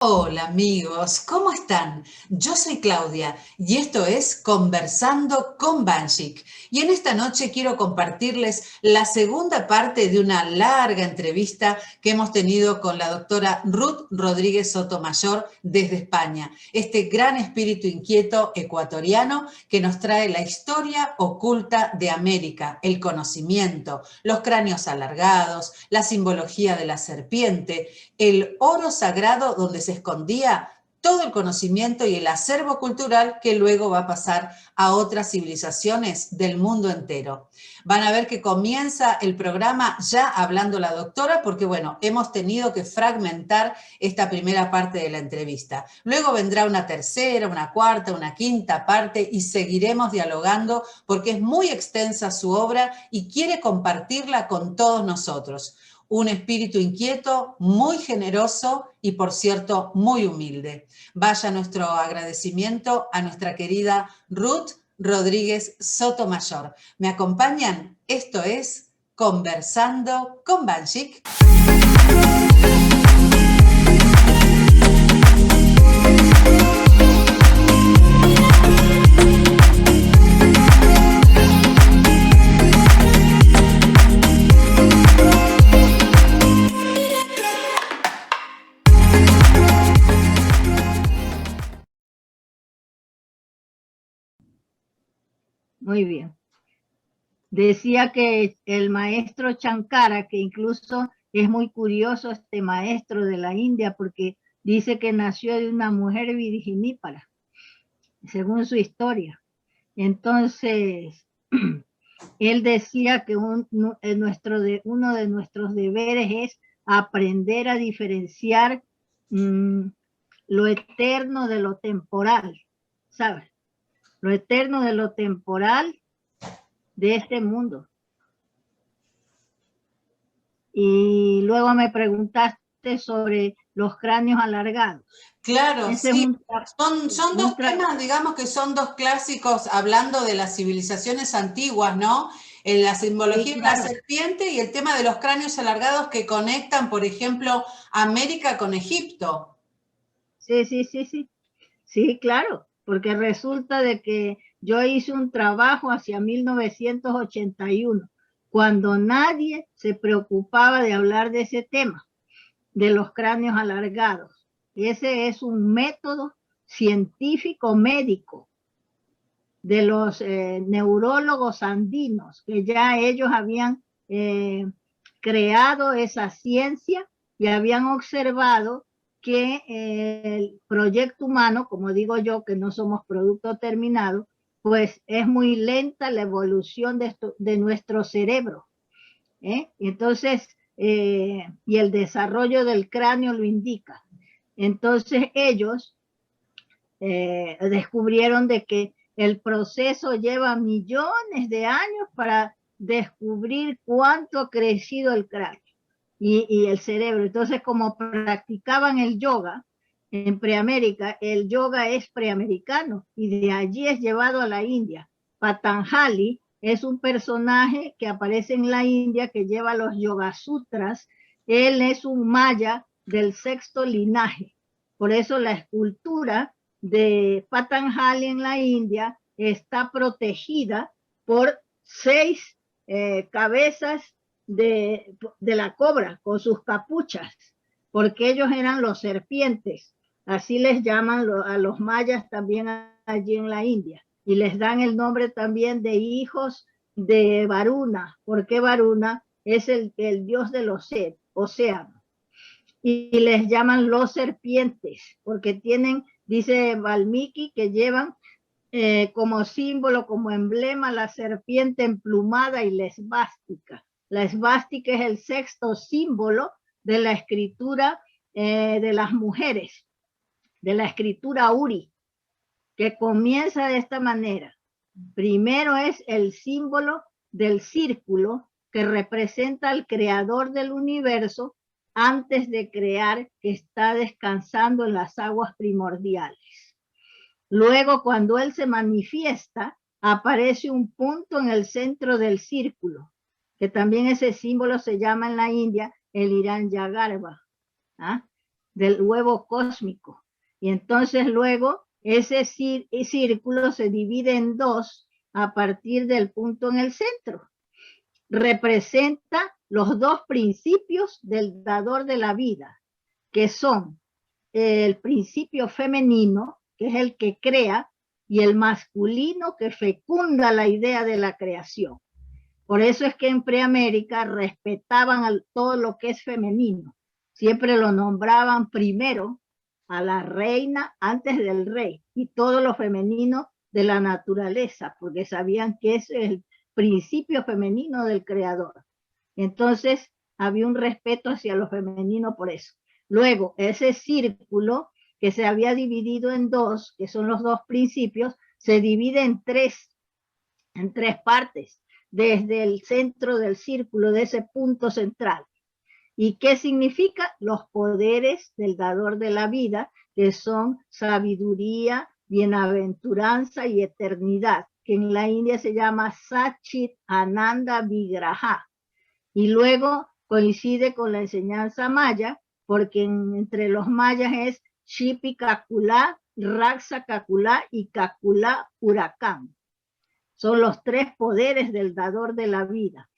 Hola amigos, ¿cómo están? Yo soy Claudia y esto es Conversando con Banshik. Y en esta noche quiero compartirles la segunda parte de una larga entrevista que hemos tenido con la doctora Ruth Rodríguez Sotomayor desde España, este gran espíritu inquieto ecuatoriano que nos trae la historia oculta de América, el conocimiento, los cráneos alargados, la simbología de la serpiente, el oro sagrado donde se escondía todo el conocimiento y el acervo cultural que luego va a pasar a otras civilizaciones del mundo entero. Van a ver que comienza el programa ya hablando la doctora porque, bueno, hemos tenido que fragmentar esta primera parte de la entrevista. Luego vendrá una tercera, una cuarta, una quinta parte y seguiremos dialogando porque es muy extensa su obra y quiere compartirla con todos nosotros. Un espíritu inquieto, muy generoso y, por cierto, muy humilde. Vaya nuestro agradecimiento a nuestra querida Ruth Rodríguez Sotomayor. ¿Me acompañan? Esto es Conversando con Banshik. Muy bien. Decía que el maestro Chankara, que incluso es muy curioso este maestro de la India, porque dice que nació de una mujer virginípara, según su historia. Entonces, él decía que uno de nuestros deberes es aprender a diferenciar lo eterno de lo temporal, ¿sabes? Lo eterno de lo temporal de este mundo. Y luego me preguntaste sobre los cráneos alargados. Claro, Ese sí. Son un dos temas, digamos que son dos clásicos hablando de las civilizaciones antiguas, ¿no? En la simbología sí, de la claro. serpiente y el tema de los cráneos alargados que conectan, por ejemplo, América con Egipto. Sí, claro, porque resulta de que yo hice un trabajo hacia 1981, cuando nadie se preocupaba de hablar de ese tema, de los cráneos alargados. Ese es un método científico médico de los neurólogos andinos, que ya ellos habían creado esa ciencia y habían observado que el proyecto humano, como digo yo, que no somos producto terminado, pues es muy lenta la evolución de nuestro cerebro. Entonces, y el desarrollo del cráneo lo indica. Entonces ellos descubrieron de que el proceso lleva millones de años para descubrir cuánto ha crecido el cráneo y el cerebro. Entonces, como practicaban el yoga en Preamérica, el yoga es preamericano y de allí es llevado a la India. Patanjali es un personaje que aparece en la India que lleva los Yoga Sutras. Él es un maya del sexto linaje. Por eso la escultura de Patanjali en la India está protegida por 6 cabezas de la cobra con sus capuchas, porque ellos eran los serpientes. Así les llaman a los mayas también allí en la India. Y les dan el nombre también de hijos de Varuna, porque Varuna es el dios del océano. Y les llaman los serpientes, porque tienen, dice Valmiki, que llevan como símbolo, como emblema, la serpiente emplumada y la esvástica. La esvástica es el sexto símbolo de la escritura de las mujeres, de la escritura Uri, que comienza de esta manera. Primero es el símbolo del círculo que representa al creador del universo antes de crear, que está descansando en las aguas primordiales. Luego, cuando él se manifiesta, aparece un punto en el centro del círculo, que también ese símbolo se llama en la India el Hiranyagarbha. ¿Ah? del huevo cósmico. Y entonces luego ese círculo se divide en dos a partir del punto en el centro. Representa los dos principios del dador de la vida, que son el principio femenino, que es el que crea, y el masculino, que fecunda la idea de la creación. Por eso es que en Preamérica respetaban todo lo que es femenino. Siempre lo nombraban primero a la reina antes del rey, y todo lo femenino de la naturaleza, porque sabían que es el principio femenino del creador. Entonces había un respeto hacia lo femenino por eso. Luego, ese círculo que se había dividido en dos, que son los dos principios, se divide en tres partes, desde el centro del círculo, de ese punto central. ¿Y qué significa? Los poderes del dador de la vida, que son sabiduría, bienaventuranza y eternidad, que en la India se llama Satchit Ananda Vigraha. Y luego coincide con la enseñanza maya, porque entre los mayas es Shipi Kakula, Raksa Kakula y Kakula Huracán. Son los tres poderes del dador de la vida.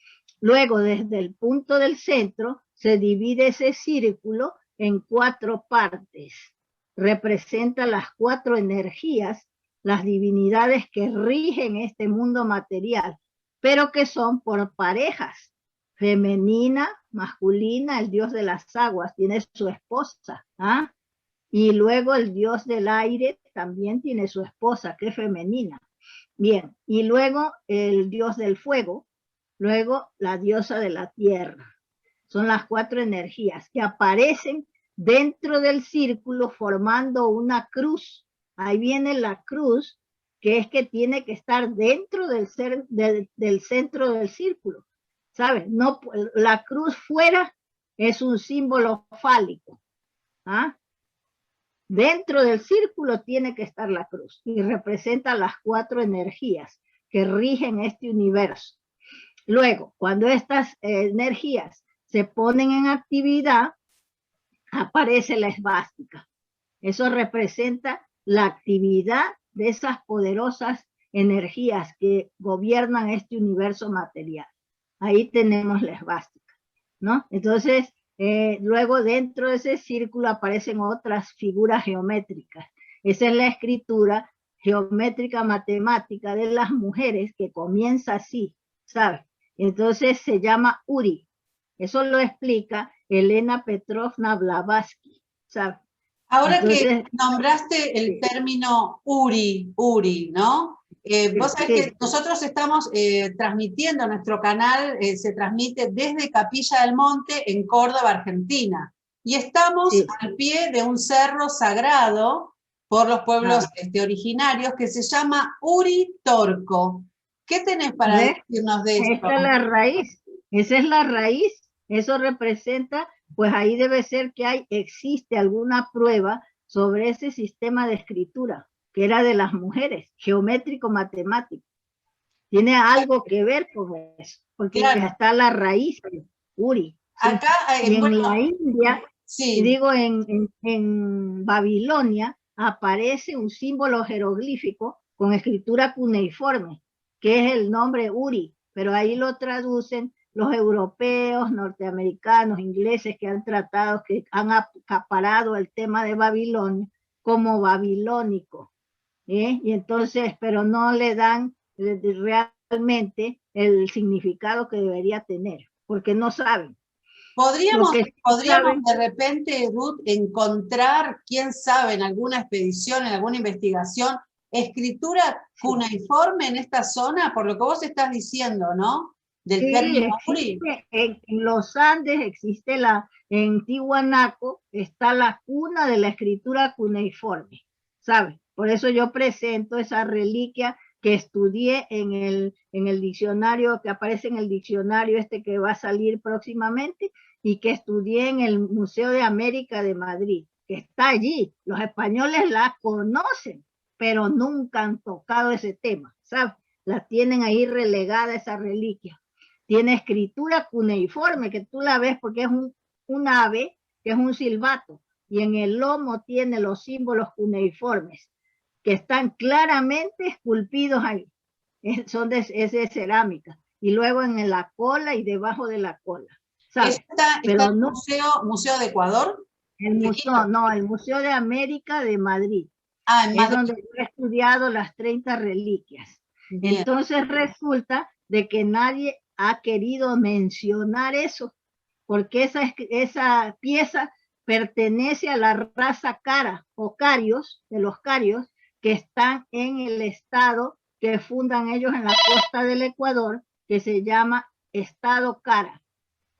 Luego, desde el punto del centro, se divide ese círculo en cuatro partes. Representa las cuatro energías, las divinidades que rigen este mundo material, pero que son por parejas. Femenina, masculina, el dios de las aguas tiene su esposa, ¿ah? Y luego el dios del aire también tiene su esposa, que es femenina. Bien, y luego el dios del fuego, luego la diosa de la tierra. Son las cuatro energías que aparecen dentro del círculo formando una cruz. Ahí viene la cruz, que es que tiene que estar dentro del centro del círculo. ¿Sabes? No, la cruz fuera es un símbolo fálico. ¿Ah? Dentro del círculo tiene que estar la cruz y representa las cuatro energías que rigen este universo. Luego, cuando estas energías se ponen en actividad, aparece la esvástica. Eso representa la actividad de esas poderosas energías que gobiernan este universo material. Ahí tenemos la esvástica, ¿no? Entonces, luego dentro de ese círculo aparecen otras figuras geométricas. Esa es la escritura geométrica matemática de las mujeres, que comienza así, ¿sabes? Entonces se llama Uri. Eso lo explica Elena Petrovna Blavatsky, ¿sabes? Ahora Entonces, que nombraste el término Uri, ¿no? Vos sabés que nosotros estamos transmitiendo, nuestro canal se transmite desde Capilla del Monte en Córdoba, Argentina. Y estamos al pie de un cerro sagrado por los pueblos originarios que se llama Uritorco. ¿Qué tenés para decirnos de esto? Esta es la raíz, esa es la raíz. Eso representa, pues ahí debe ser que existe alguna prueba sobre ese sistema de escritura, que era de las mujeres, geométrico-matemático. Tiene algo que ver con eso, porque claro, está la raíz de Uri. ¿Sí? Acá, y en la India, sí, digo en Babilonia, aparece un símbolo jeroglífico con escritura cuneiforme, que es el nombre Uri, pero ahí lo traducen los europeos, norteamericanos, ingleses que han tratado, que han acaparado el tema de Babilonia como babilónico, y entonces, pero no le dan realmente el significado que debería tener, porque no saben. ¿Podríamos de repente, Ruth, encontrar, quién sabe, en alguna expedición, en alguna investigación, escritura cuneiforme en esta zona, por lo que vos estás diciendo, ¿no? Del término Uri. En los Andes existe en Tiwanaku está la cuna de la escritura cuneiforme, ¿sabes? Por eso yo presento esa reliquia que estudié en el diccionario, que aparece en el diccionario que va a salir próximamente, y que estudié en el Museo de América de Madrid, que está allí. Los españoles la conocen, pero nunca han tocado ese tema, ¿sabes? La tienen ahí relegada esa reliquia. Tiene escritura cuneiforme, que tú la ves porque es un ave, que es un silbato, y en el lomo tiene los símbolos cuneiformes, que están claramente esculpidos ahí. Es de cerámica. Y luego en la cola y debajo de la cola. ¿Sabes? ¿Está Pero en el no, Museo de Ecuador? el museo, no, el Museo de América de Madrid. Ah, en Es Madrid. donde yo he estudiado las 30 reliquias. Bien. Entonces resulta de que nadie ha querido mencionar eso, porque esa pieza pertenece a la raza cara o carios, de los carios, que están en el estado que fundan ellos en la costa del Ecuador, que se llama Estado Cara.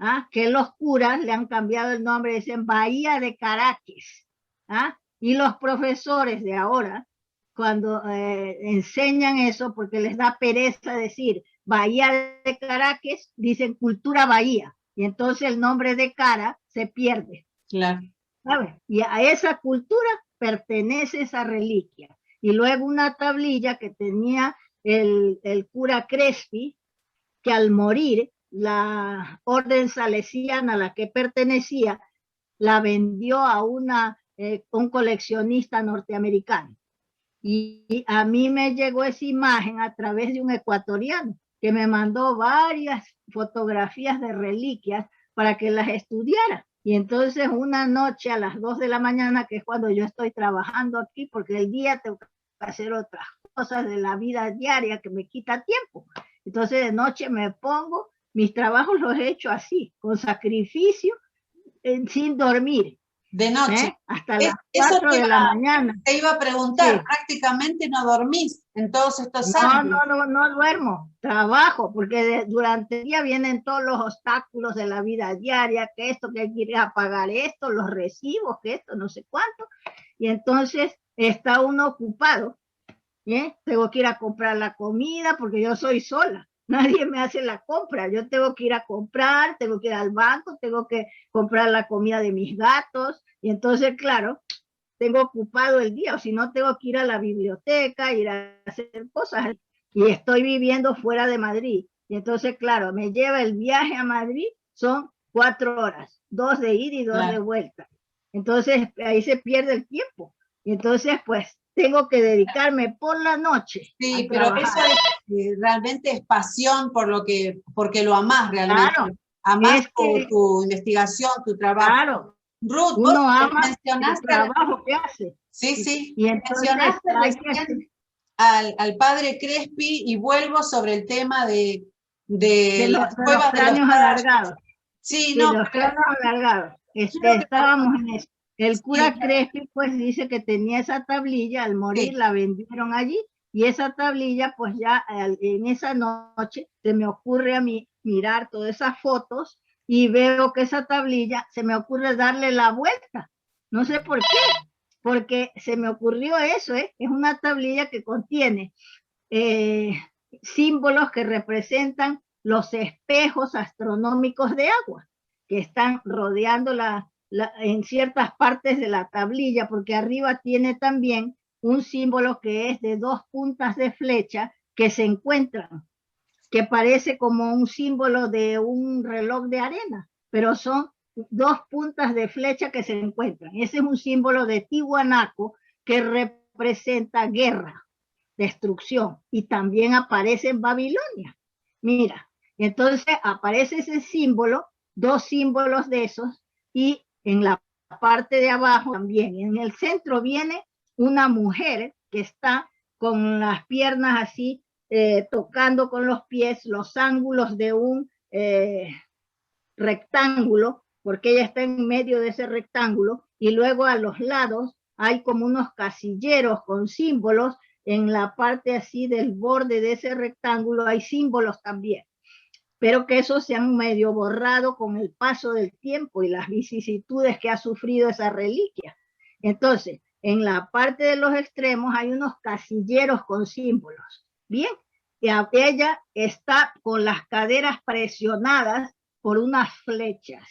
¿Ah? Que los curas le han cambiado el nombre, dicen Bahía de Caracas. ¿Ah? Y los profesores de ahora, cuando enseñan eso, porque les da pereza decir Bahía de Caracas, dicen Cultura Bahía. Y entonces el nombre de Cara se pierde. Claro. ¿Sabes? Y a esa cultura pertenece esa reliquia. Y luego una tablilla que tenía el cura Crespi, que al morir la orden salesiana a la que pertenecía la vendió a un coleccionista norteamericano. Y a mí me llegó esa imagen a través de un ecuatoriano que me mandó varias fotografías de reliquias para que las estudiara. Y entonces una noche a las 2 de la mañana, que es cuando yo estoy trabajando aquí, porque el día tengo que hacer otras cosas de la vida diaria que me quita tiempo. Entonces de noche me pongo, mis trabajos los he hecho así, con sacrificio, sin dormir. De noche. Hasta las 4 de la mañana. Te iba a preguntar, sí. Prácticamente no dormís en todos estos años. No duermo, trabajo, porque durante el día vienen todos los obstáculos de la vida diaria, que esto, que hay que ir a pagar esto, los recibos, que esto, no sé cuánto, y entonces está uno ocupado, ¿eh? Tengo que ir a comprar la comida, porque yo soy sola, nadie me hace la compra, yo tengo que ir a comprar, tengo que ir al banco, tengo que comprar la comida de mis gatos, y entonces, claro, tengo ocupado el día, o si no tengo que ir a la biblioteca, ir a hacer cosas, y estoy viviendo fuera de Madrid. Y entonces, claro, me lleva el viaje a Madrid, son 4 horas, 2 de ida y 2 de vuelta. Entonces, ahí se pierde el tiempo. Y entonces, pues, tengo que dedicarme por la noche. Sí, pero eso realmente es pasión porque lo amás realmente. Claro, amás tu investigación, tu trabajo. Claro. Ruth, uno ama mencionaste el trabajo que hace. Sí. Y entonces mencionaste recién al padre Crespi y vuelvo sobre el tema de las cuevas de los cráneos alargados. Sí, no. Los cráneos alargados. Estábamos en eso. El cura Crespi pues dice que tenía esa tablilla, al morir la vendieron allí, y esa tablilla pues ya en esa noche se me ocurre a mí mirar todas esas fotos y veo que esa tablilla se me ocurre darle la vuelta. No sé por qué, porque se me ocurrió eso, es una tablilla que contiene símbolos que representan los espejos astronómicos de agua que están rodeando en ciertas partes de la tablilla, porque arriba tiene también un símbolo que es de 2 puntas de flecha que se encuentran, que parece como un símbolo de un reloj de arena, pero son 2 puntas de flecha que se encuentran. Ese es un símbolo de Tiwanaku que representa guerra, destrucción, y también aparece en Babilonia. Mira, entonces aparece ese símbolo, 2 símbolos de esos, y en la parte de abajo también. En el centro viene una mujer que está con las piernas así, tocando con los pies los ángulos de un rectángulo, porque ella está en medio de ese rectángulo, y luego a los lados hay como unos casilleros con símbolos. En la parte así del borde de ese rectángulo hay símbolos también, pero que esos se han medio borrado con el paso del tiempo y las vicisitudes que ha sufrido esa reliquia. Entonces, en la parte de los extremos hay unos casilleros con símbolos. Bien, y ella está con las caderas presionadas por unas flechas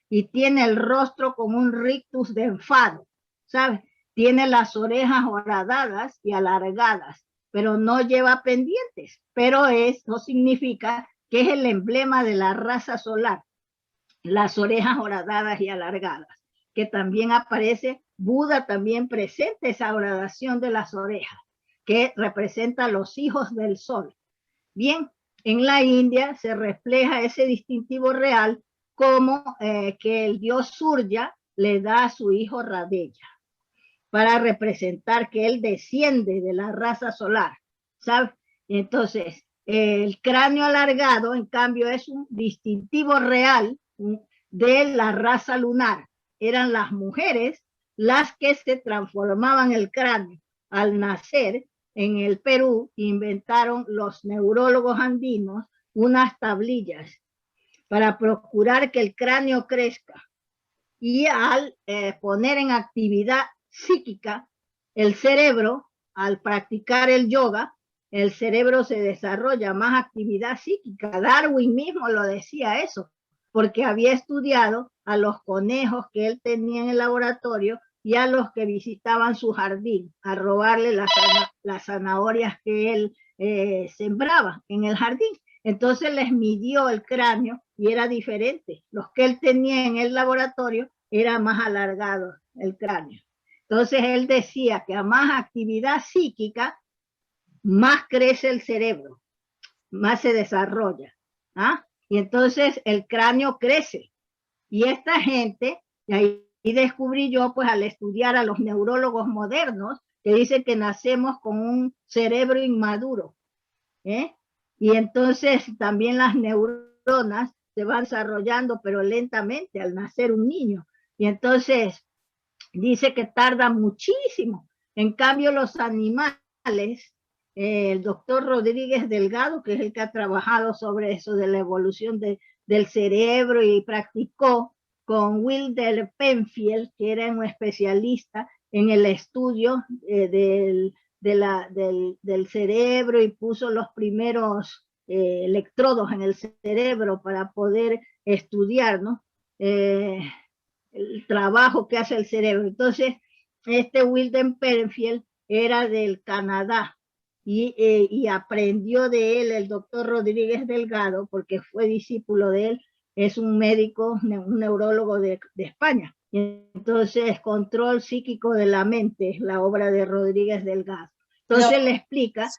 y tiene el rostro como un rictus de enfado, ¿sabes? Tiene las orejas horadadas y alargadas, pero no lleva pendientes, pero eso significa que es el emblema de la raza solar, las orejas horadadas y alargadas. que también aparece, Buda también presenta esa gradación de las orejas, que representa a los hijos del sol. Bien, en la India se refleja ese distintivo real como que el dios Surya le da a su hijo Radeya, para representar que él desciende de la raza solar, ¿sabes? Entonces, el cráneo alargado, en cambio, es un distintivo real de la raza lunar. Eran las mujeres las que se transformaban el cráneo. Al nacer en el Perú, inventaron los neurólogos andinos unas tablillas para procurar que el cráneo crezca. Y al poner en actividad psíquica el cerebro, al practicar el yoga, el cerebro se desarrolla más actividad psíquica. Darwin mismo lo decía eso, porque había estudiado a los conejos que él tenía en el laboratorio y a los que visitaban su jardín, a robarle las zanahorias que él sembraba en el jardín. Entonces les midió el cráneo y era diferente. Los que él tenía en el laboratorio era más alargado el cráneo. Entonces él decía que a más actividad psíquica, más crece el cerebro, más se desarrolla. ¿Ah? Y entonces el cráneo crece. Y esta gente, y ahí descubrí yo, pues al estudiar a los neurólogos modernos, que dicen que nacemos con un cerebro inmaduro. Y entonces también las neuronas se van desarrollando, pero lentamente al nacer un niño. Y entonces dice que tarda muchísimo. En cambio, los animales, el doctor Rodríguez Delgado, que es el que ha trabajado sobre eso de la evolución del cerebro y practicó con Wilder Penfield, que era un especialista en el estudio del cerebro y puso los primeros electrodos en el cerebro para poder estudiar, ¿no? El trabajo que hace el cerebro. Entonces, este Wilder Penfield era del Canadá y aprendió de él el doctor Rodríguez Delgado, porque fue discípulo de él, es un médico, un neurólogo de España. Y entonces, Control Psíquico de la Mente, es la obra de Rodríguez Delgado. Entonces le explica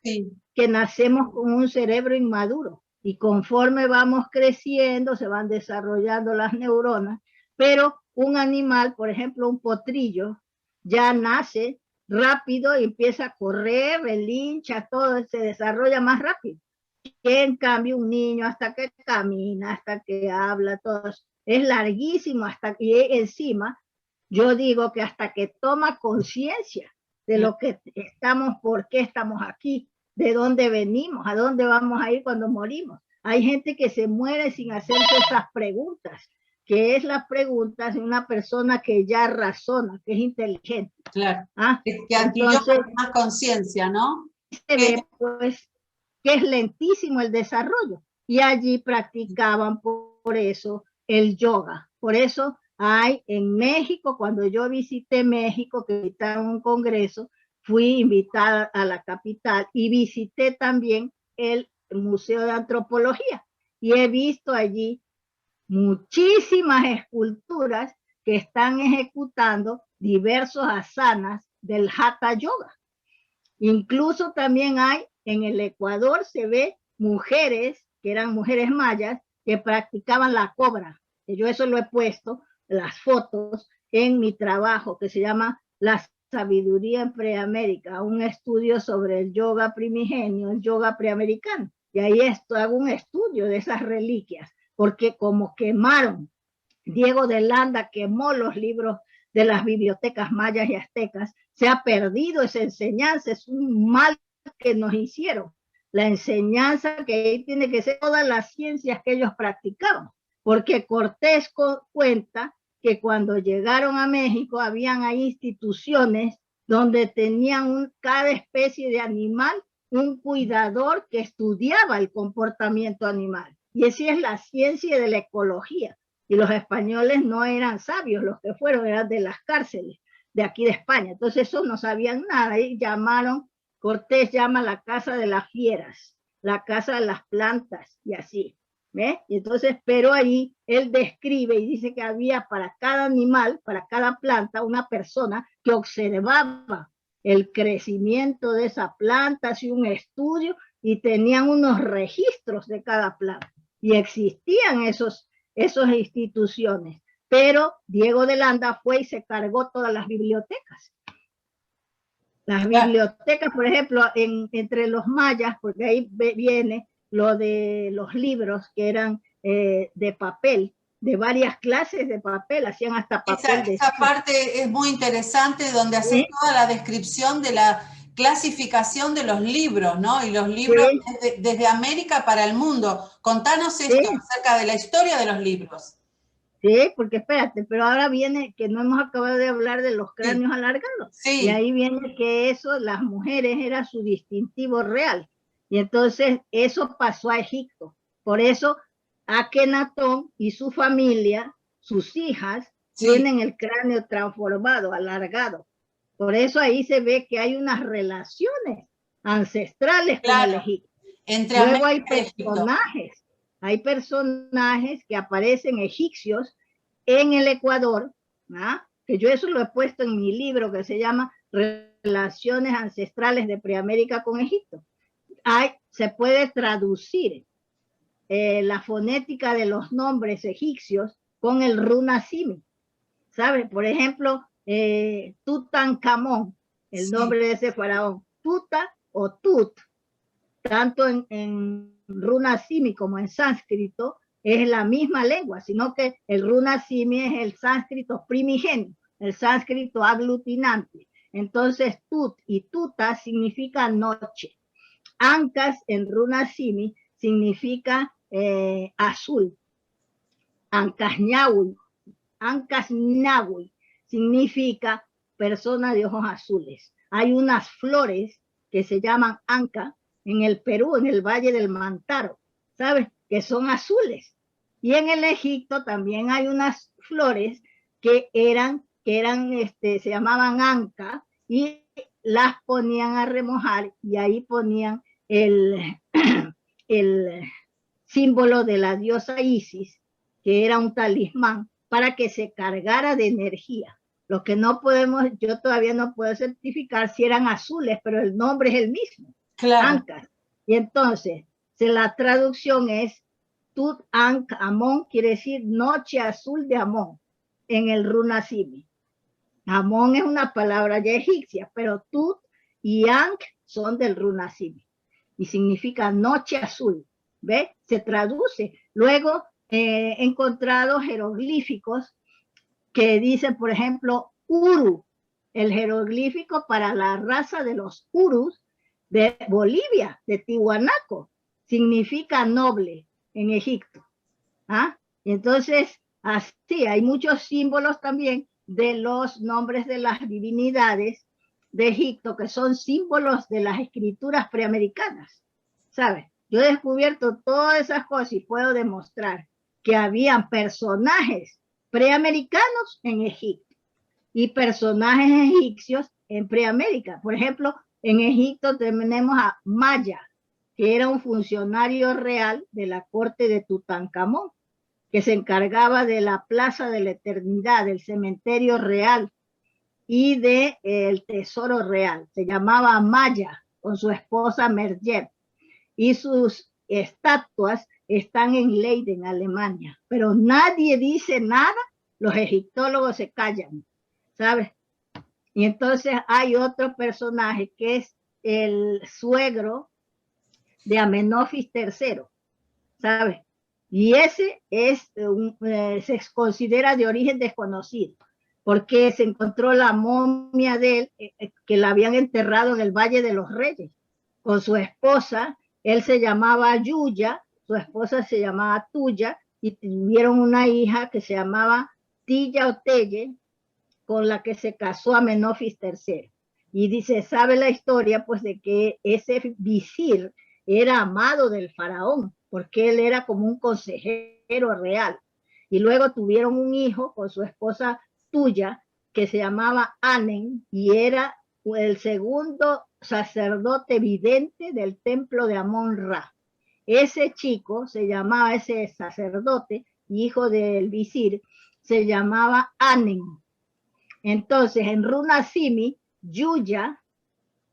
que nacemos con un cerebro inmaduro y conforme vamos creciendo se van desarrollando las neuronas, pero un animal, por ejemplo un potrillo, ya nace rápido y empieza a correr, relincha, todo se desarrolla más rápido. Que en cambio un niño hasta que camina, hasta que habla, todo es larguísimo, hasta que encima, yo digo que hasta que toma conciencia de lo que estamos, por qué estamos aquí, de dónde venimos, a dónde vamos a ir cuando morimos. Hay gente que se muere sin hacerse esas preguntas, que es las preguntas de una persona que ya razona, que es inteligente. Claro, que adquirió más conciencia, ¿no? Se ve, pues, que es lentísimo el desarrollo. Y allí practicaban por eso el yoga. Por eso hay en México, cuando yo visité México, que invitaron un congreso, fui invitada a la capital y visité también el Museo de Antropología. Y he visto allí muchísimas esculturas que están ejecutando diversos asanas del Hatha Yoga. Incluso también hay, en el Ecuador se ve mujeres, que eran mujeres mayas, que practicaban la cobra. Yo eso lo he puesto, las fotos, en mi trabajo que se llama La Sabiduría en Preamérica, un estudio sobre el yoga primigenio, el yoga preamericano. Y ahí hago un estudio de esas reliquias, porque como quemaron, Diego de Landa quemó los libros de las bibliotecas mayas y aztecas, se ha perdido esa enseñanza, es un mal que nos hicieron. La enseñanza que tiene que ser todas las ciencias que ellos practicaban, porque Cortés cuenta que cuando llegaron a México habían ahí instituciones donde tenían cada especie de animal un cuidador que estudiaba el comportamiento animal. Y esa es la ciencia de la ecología. Y los españoles no eran sabios, los que fueron eran de las cárceles de aquí de España. Entonces esos no sabían nada y llamaron, Cortés llama la casa de las fieras, la casa de las plantas y así. ¿Ves? Y entonces, pero ahí él describe y dice que había para cada animal, para cada planta, una persona que observaba el crecimiento de esa planta, hacía un estudio y tenían unos registros de cada planta. Y existían esas instituciones. Pero Diego de Landa fue y se cargó todas las bibliotecas. Las bibliotecas, por ejemplo, entre los mayas, porque ahí viene lo de los libros que eran de papel, de varias clases de papel, hacían hasta papel de esa parte es muy interesante, donde haces toda la descripción de la clasificación de los libros, ¿no? Y los libros desde América para el mundo. Contanos esto acerca de la historia de los libros. Sí, porque espérate, pero ahora viene que no hemos acabado de hablar de los cráneos alargados. Sí. Y ahí viene que eso, las mujeres era su distintivo real. Y entonces eso pasó a Egipto. Por eso Akenatón y su familia, sus hijas, tienen el cráneo transformado, alargado. Por eso ahí se ve que hay unas relaciones ancestrales con el Egipto. Entre Luego hay personajes. Hay personajes que aparecen egipcios en el Ecuador, ¿ah? Que yo eso lo he puesto en mi libro que se llama Relaciones Ancestrales de Preamérica con Egipto. Se puede traducir la fonética de los nombres egipcios con el Runasimi. ¿Sabes? Por ejemplo, Tutankamón, el nombre de ese faraón, Tuta o Tut, tanto en Runasimi como en sánscrito, es la misma lengua, sino que el Runasimi es el sánscrito primigenio, el sánscrito aglutinante. Entonces, Tut y Tuta significa noche. Ancas en Runasimi significa azul. Ancasñahui significa persona de ojos azules. Hay unas flores que se llaman anca en el Perú, en el Valle del Mantaro, ¿sabes? Que son azules. Y en el Egipto también hay unas flores que se llamaban anca y las ponían a remojar y ahí ponían el símbolo de la diosa Isis, que era un talismán, para que se cargara de energía. Lo que no podemos, yo todavía no puedo certificar si eran azules, pero el nombre es el mismo. Claro. Ancas. Y entonces, la traducción es Tut Ankh Amón, quiere decir noche azul de Amón, en el Runasimi. Amón es una palabra ya egipcia, pero Tut y Ankh son del Runasimi. Y significa noche azul. ¿Ve? Se traduce. Luego he encontrado jeroglíficos que dicen, por ejemplo, Uru, el jeroglífico para la raza de los Urus de Bolivia, de Tiwanaco, significa noble en Egipto. ¿Ah? Y entonces, así, hay muchos símbolos también de los nombres de las divinidades de Egipto, que son símbolos de las escrituras preamericanas, ¿sabes? Yo he descubierto todas esas cosas y puedo demostrar que habían personajes preamericanos en Egipto y personajes egipcios en Preamérica. Por ejemplo, en Egipto tenemos a Maya, que era un funcionario real de la corte de Tutankamón, que se encargaba de la Plaza de la Eternidad, del cementerio real y del tesoro real. Se llamaba Maya, con su esposa Merjet. Y sus estatuas están en Leiden, Alemania. Pero nadie dice nada, los egiptólogos se callan, ¿sabes? Y entonces hay otro personaje que es el suegro de Amenofis III, ¿sabes? Y ese se considera de origen desconocido, porque se encontró la momia de él, que la habían enterrado en el Valle de los Reyes, con su esposa. Él se llamaba Yuya, su esposa se llamaba Tuya, y tuvieron una hija que se llamaba Tilla o Telle, con la que se casó Amenofis III. Y dice, sabe la historia, pues, de que ese visir era amado del faraón, porque él era como un consejero real. Y luego tuvieron un hijo con su esposa Tuya, que se llamaba Anen, y era el segundo sacerdote vidente del templo de Amón-Ra. ese chico se llamaba, ese sacerdote, hijo del visir, se llamaba Anen. Entonces, en runa simi, Yuya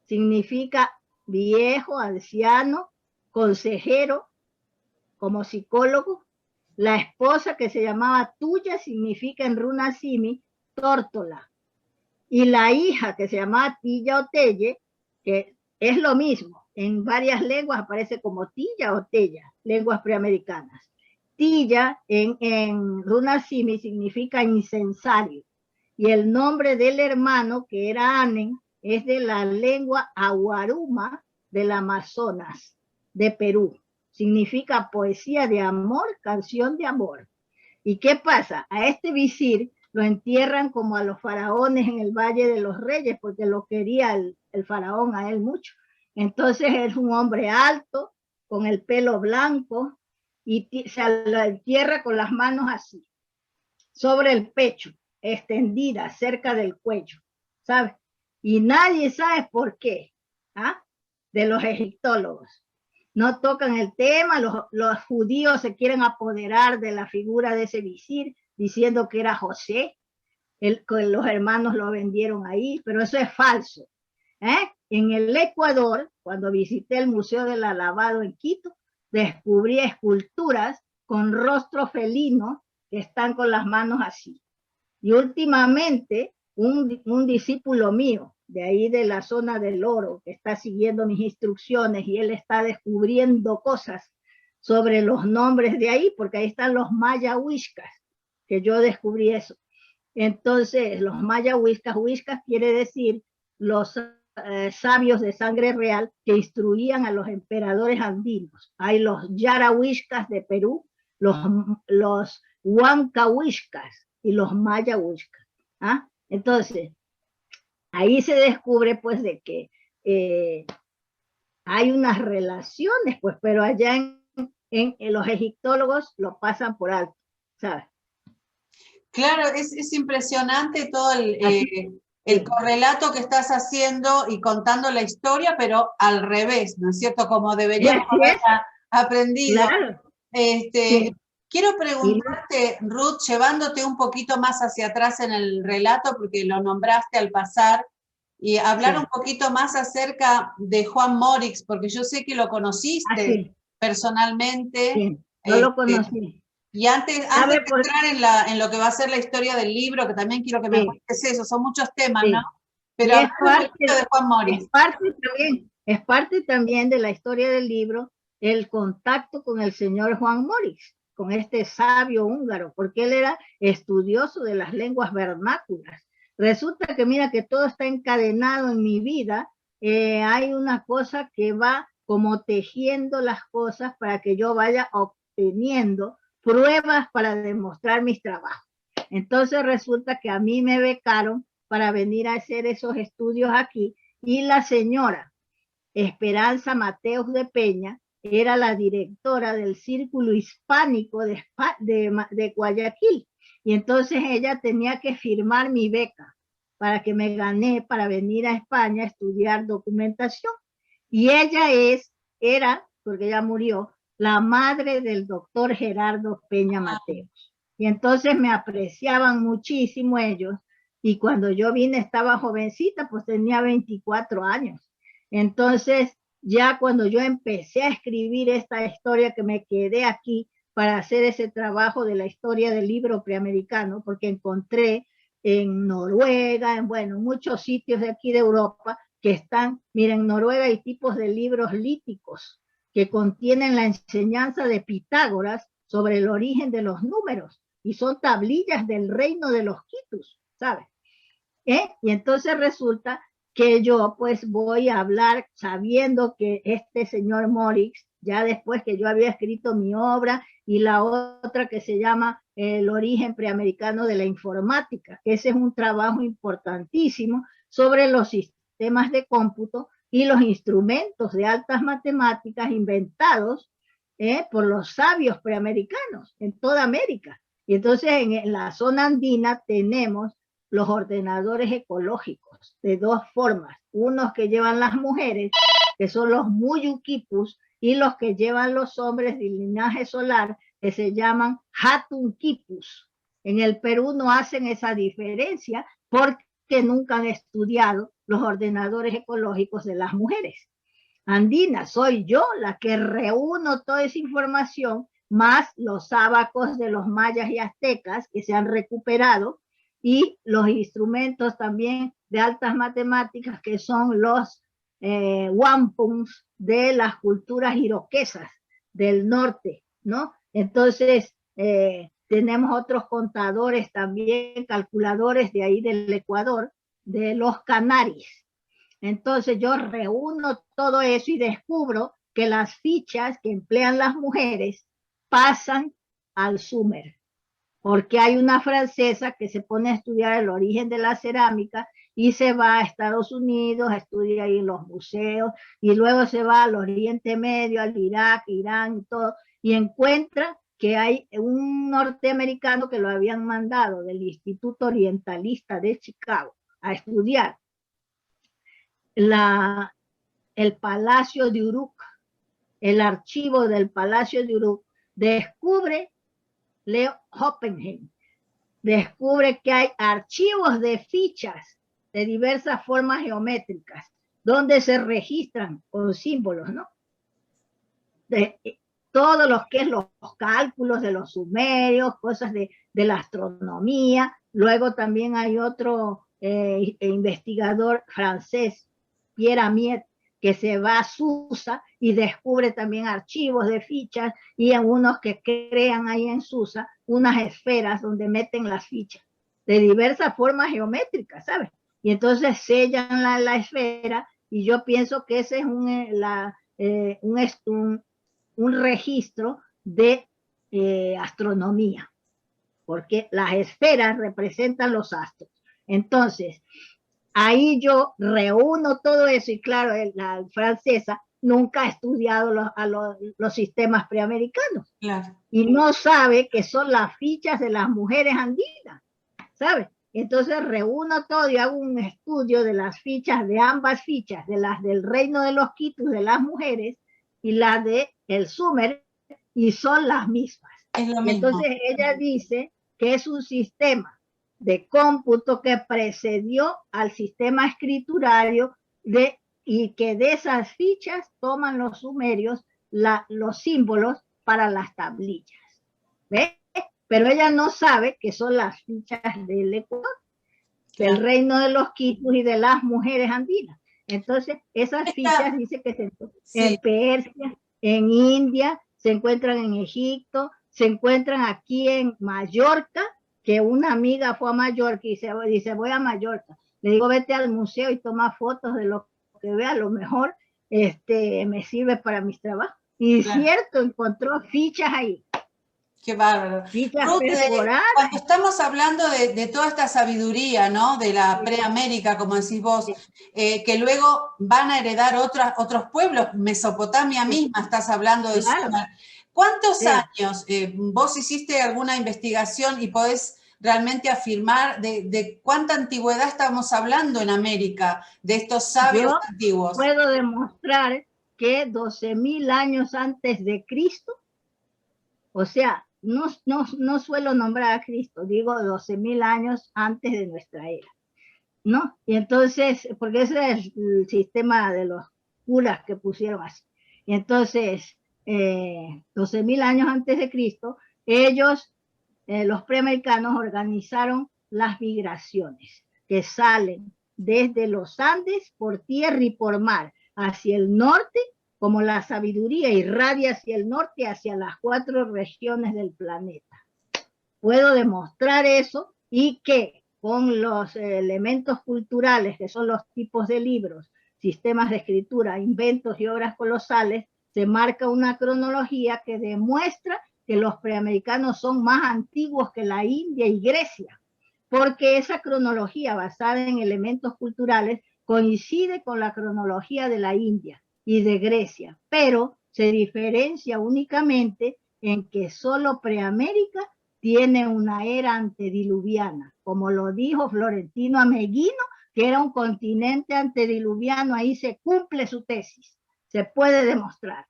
significa viejo, anciano, consejero, como psicólogo. La esposa, que se llamaba Tuya, significa en runa simi, tórtola. Y la hija, que se llamaba Tilla o Telle, que es lo mismo, en varias lenguas aparece como Tilla o Tella, lenguas preamericanas. Tilla en runa simi significa incensario. Y el nombre del hermano, que era Anen, es de la lengua aguaruma del Amazonas, de Perú. Significa poesía de amor, canción de amor. ¿Y qué pasa? A este visir lo entierran como a los faraones en el Valle de los Reyes, porque lo quería el faraón a él mucho. Entonces es un hombre alto, con el pelo blanco, y se lo entierra con las manos así, sobre el pecho, extendida, cerca del cuello, ¿sabes? Y nadie sabe por qué, ¿ah? De los egiptólogos. No tocan el tema, los judíos se quieren apoderar de la figura de ese visir, diciendo que era José, los hermanos lo vendieron ahí, pero eso es falso. En el Ecuador, cuando visité el Museo del Lavado en Quito, descubrí esculturas con rostro felino que están con las manos así. Y últimamente, un discípulo mío, de ahí de la zona del Oro, que está siguiendo mis instrucciones, y él está descubriendo cosas sobre los nombres de ahí, porque ahí están los mayahuiscas, que yo descubrí eso. Entonces, los mayahuiscas, huiscas quiere decir los sabios de sangre real que instruían a los emperadores andinos. Hay los yarahuiscas de Perú, los huancahuiscas y los mayahuiscas. ¿Ah? Entonces, ahí se descubre pues de que hay unas relaciones, pues, pero allá en los egiptólogos lo pasan por alto, ¿sabes? Claro, es impresionante todo el correlato que estás haciendo y contando la historia, pero al revés, ¿no es cierto? Como deberíamos haber aprendido. Claro. Sí. Quiero preguntarte, Ruth, llevándote un poquito más hacia atrás en el relato, porque lo nombraste al pasar, y hablar un poquito más acerca de Juan Morix, porque yo sé que lo conociste personalmente. Sí, yo lo conocí. Y antes de entrar en lo que va a ser la historia del libro, que también quiero que me cuentes eso, son muchos temas, ¿no? Pero es parte de Juan Morix. Es parte también de la historia del libro el contacto con el señor Juan Morix, con este sabio húngaro, porque él era estudioso de las lenguas vernáculas. Resulta que mira que todo está encadenado en mi vida, hay una cosa que va como tejiendo las cosas para que yo vaya obteniendo pruebas para demostrar mis trabajos. Entonces resulta que a mí me becaron para venir a hacer esos estudios aquí, y la señora Esperanza Mateos de Peña era la directora del Círculo Hispánico de Guayaquil, y entonces ella tenía que firmar mi beca para que me gané para venir a España a estudiar documentación. Y ella era, porque ella murió, la madre del doctor Gerardo Peña Mateos. Y entonces me apreciaban muchísimo ellos, y cuando yo vine estaba jovencita, pues tenía 24 años. Entonces, ya cuando yo empecé a escribir esta historia, que me quedé aquí para hacer ese trabajo de la historia del libro preamericano, porque encontré en Noruega, bueno, muchos sitios de aquí de Europa que están, miren, en Noruega hay tipos de libros líticos que contienen la enseñanza de Pitágoras sobre el origen de los números, y son tablillas del reino de los quitus, ¿sabes? Y entonces resulta que yo pues voy a hablar sabiendo que este señor Morix, ya después que yo había escrito mi obra y la otra que se llama El origen preamericano de la informática, que ese es un trabajo importantísimo sobre los sistemas de cómputo y los instrumentos de altas matemáticas inventados por los sabios preamericanos en toda América. Y entonces en la zona andina tenemos los ordenadores ecológicos de dos formas, unos que llevan las mujeres, que son los muyuquipus, y los que llevan los hombres del linaje solar, que se llaman Hatun Quipus. En el Perú no hacen esa diferencia porque nunca han estudiado los ordenadores ecológicos de las mujeres. Andina, soy yo la que reúno toda esa información, más los ábacos de los mayas y aztecas que se han recuperado, y los instrumentos también de altas matemáticas que son los wampums de las culturas iroquesas del norte, ¿no? Entonces, tenemos otros contadores también, calculadores de ahí del Ecuador, de los canaris. Entonces yo reúno todo eso y descubro que las fichas que emplean las mujeres pasan al Sumer, porque hay una francesa que se pone a estudiar el origen de la cerámica y se va a Estados Unidos, estudia ahí en los museos, y luego se va al Oriente Medio, al Irak, Irán y todo, y encuentra que hay un norteamericano que lo habían mandado del Instituto Orientalista de Chicago a estudiar el Palacio de Uruk, el archivo del Palacio de Uruk. Descubre Leo Oppenheim, descubre que hay archivos de fichas de diversas formas geométricas donde se registran con símbolos, ¿no? De todo lo que es los cálculos de los sumerios, cosas de la astronomía. Luego también hay otro investigador francés, Pierre Amiet, que se va a Susa y descubre también archivos de fichas, y en unos que crean ahí en Susa unas esferas donde meten las fichas de diversas formas geométricas, ¿sabes? Y entonces sellan la esfera, y yo pienso que ese es un registro de astronomía, porque las esferas representan los astros. Entonces, ahí yo reúno todo eso, y claro, la francesa nunca ha estudiado los sistemas preamericanos. Claro. Y no sabe que son las fichas de las mujeres andinas, ¿sabes? Entonces reúno todo y hago un estudio de las fichas, de ambas fichas, de las del reino de los Quitus de las mujeres y las de el Sumer, y son las mismas. Es lo y mismo. Entonces ella dice que es un sistema de cómputo que precedió al sistema escriturario y que de esas fichas toman los sumerios los símbolos para las tablillas. ¿Ves? Pero ella no sabe que son las fichas del Ecuador, del reino de los Quitus y de las mujeres andinas. Entonces, esas fichas dice que se encuentran en Persia, en India, se encuentran en Egipto, se encuentran aquí en Mallorca, que una amiga fue a Mallorca y dice, voy a Mallorca. Le digo, vete al museo y toma fotos de lo que vea, a lo mejor me sirve para mis trabajos. Y cierto, encontró fichas ahí. Qué bárbaro. Ruth, cuando estamos hablando de toda esta sabiduría, ¿no? De la preamérica, como decís vos, que luego van a heredar otros pueblos, Mesopotamia misma, estás hablando de Sumer. ¿Cuántos años vos hiciste alguna investigación y podés realmente afirmar de cuánta antigüedad estamos hablando en América, de estos sabios antiguos? Puedo demostrar que 12.000 años antes de Cristo, o sea, no suelo nombrar a Cristo, digo 12.000 años antes de nuestra era, ¿no? Y entonces, porque ese es el sistema de los curas que pusieron así. Y entonces, 12.000 años antes de Cristo, ellos, los preamericanos, organizaron las migraciones que salen desde los Andes por tierra y por mar hacia el norte, como la sabiduría irradia hacia el norte, hacia las 4 regiones del planeta. Puedo demostrar eso, y que con los elementos culturales, que son los tipos de libros, sistemas de escritura, inventos y obras colosales, se marca una cronología que demuestra que los preamericanos son más antiguos que la India y Grecia, porque esa cronología basada en elementos culturales coincide con la cronología de la India y de Grecia, pero se diferencia únicamente en que solo Preamérica tiene una era antediluviana, como lo dijo Florentino Ameghino, que era un continente antediluviano. Ahí se cumple su tesis, se puede demostrar.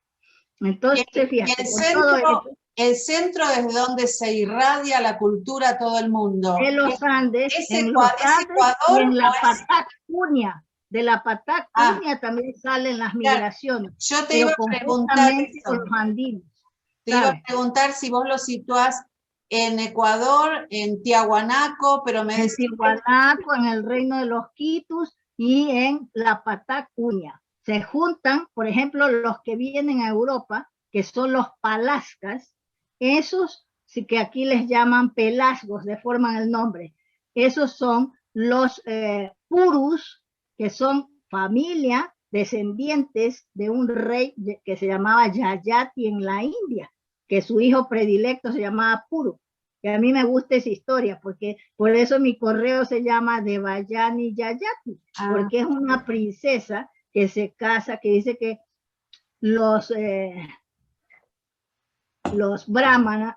Entonces, Y fíjate, con todo esto, el centro es donde se irradia la cultura a todo el mundo. en los ¿Es Andes y Ecuador en o la es? Patagonia. De la Ah, Patagonia también salen las claro. migraciones, Yo te iba pero a preguntar conjuntamente con eso. los andinos, Te iba a ¿sabes? preguntar si vos lo situás en Ecuador, en Tiahuanaco, pero me En decís que Tiwanaku, en el reino de los Quitus y en la Patagonia. Se juntan, por ejemplo, los que vienen a Europa, que son los palascas, esos sí que aquí les llaman pelasgos, deforman el nombre. Esos son los purus, que son familia, descendientes de un rey que se llamaba Yayati en la India, que su hijo predilecto se llamaba Puru. Y a mí me gusta esa historia, porque por eso mi correo se llama Devayani Yayati, porque es una princesa que se casa, que dice que los, los brahmanes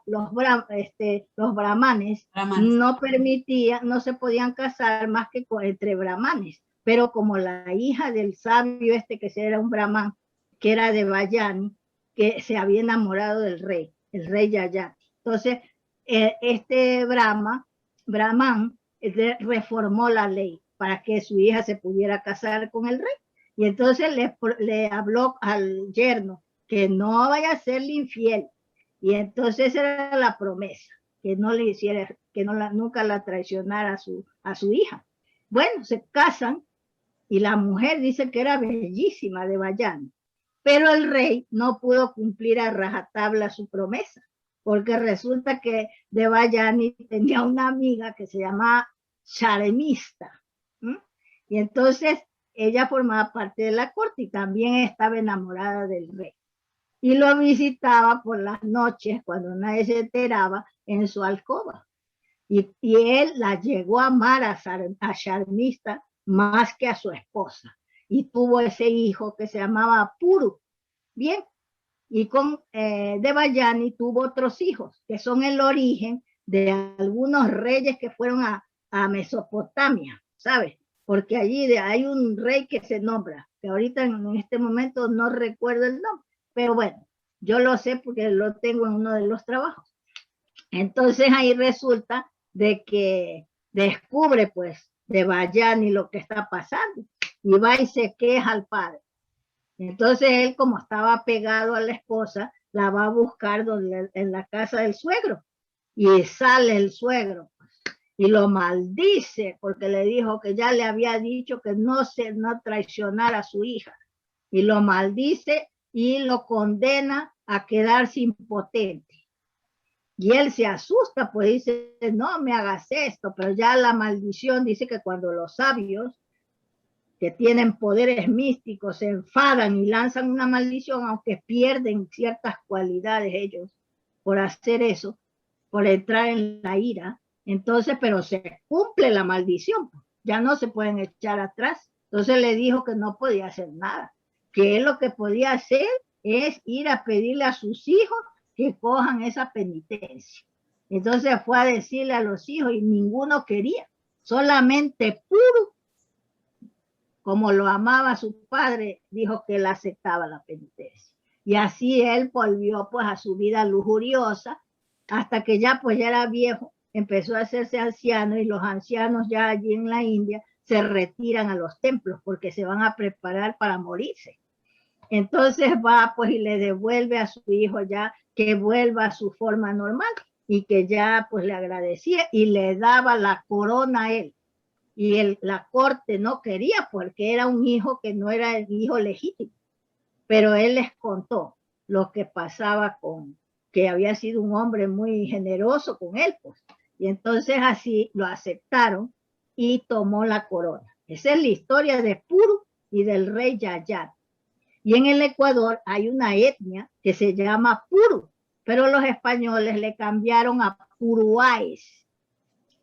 no permitían, no se podían casar más que entre brahmanes, pero como la hija del sabio que era un brahman, que era de Vayani, que se había enamorado del rey, el rey Yayati. Entonces, este Brahman reformó la ley para que su hija se pudiera casar con el rey. Y entonces le habló al yerno que no vaya a serle infiel. Y entonces era la promesa, que no le hiciera, que no nunca la traicionara a su hija. Bueno, se casan y la mujer dice que era bellísima de Bayán, pero el rey no pudo cumplir a rajatabla su promesa, porque resulta que de Bayani tenía una amiga que se llamaba Charemista, ¿m? Y entonces ella formaba parte de la corte y también estaba enamorada del rey. Y lo visitaba por las noches cuando nadie se enteraba en su alcoba. Y él la llegó a amar a Sharmista más que a su esposa. Y tuvo ese hijo que se llamaba Puru. Bien, y con Devayani tuvo otros hijos, que son el origen de algunos reyes que fueron a Mesopotamia, ¿sabes? Porque allí hay un rey que se nombra, que ahorita en este momento no recuerdo el nombre, pero bueno, yo lo sé porque lo tengo en uno de los trabajos. Entonces ahí resulta de que descubre pues de Bayani lo que está pasando y va y se queja al padre. Entonces él, como estaba pegado a la esposa, la va a buscar en la casa del suegro y sale el suegro y lo maldice porque le dijo que ya le había dicho que no traicionara a su hija, y lo maldice y lo condena a quedarse impotente. Y él se asusta, pues dice, no me hagas esto, pero ya la maldición dice que cuando los sabios que tienen poderes místicos se enfadan y lanzan una maldición, aunque pierden ciertas cualidades ellos por hacer eso, por entrar en la ira, entonces, pero se cumple la maldición, ya no se pueden echar atrás. Entonces le dijo que no podía hacer nada, que él lo que podía hacer es ir a pedirle a sus hijos que cojan esa penitencia. Entonces fue a decirle a los hijos y ninguno quería, solamente Puru, como lo amaba su padre, dijo que él aceptaba la penitencia. Y así él volvió pues a su vida lujuriosa, hasta que ya pues ya era viejo, empezó a hacerse anciano, y los ancianos ya allí en la India se retiran a los templos porque se van a preparar para morirse. Entonces va pues y le devuelve a su hijo ya que vuelva a su forma normal, y que ya pues le agradecía y le daba la corona a él. Y la corte no quería porque era un hijo que no era el hijo legítimo, pero él les contó lo que pasaba que había sido un hombre muy generoso con él, pues. Y entonces así lo aceptaron y tomó la corona. Esa es la historia de Puru y del rey Yayat. Y en el Ecuador hay una etnia que se llama Puru, pero los españoles le cambiaron a Puruáes.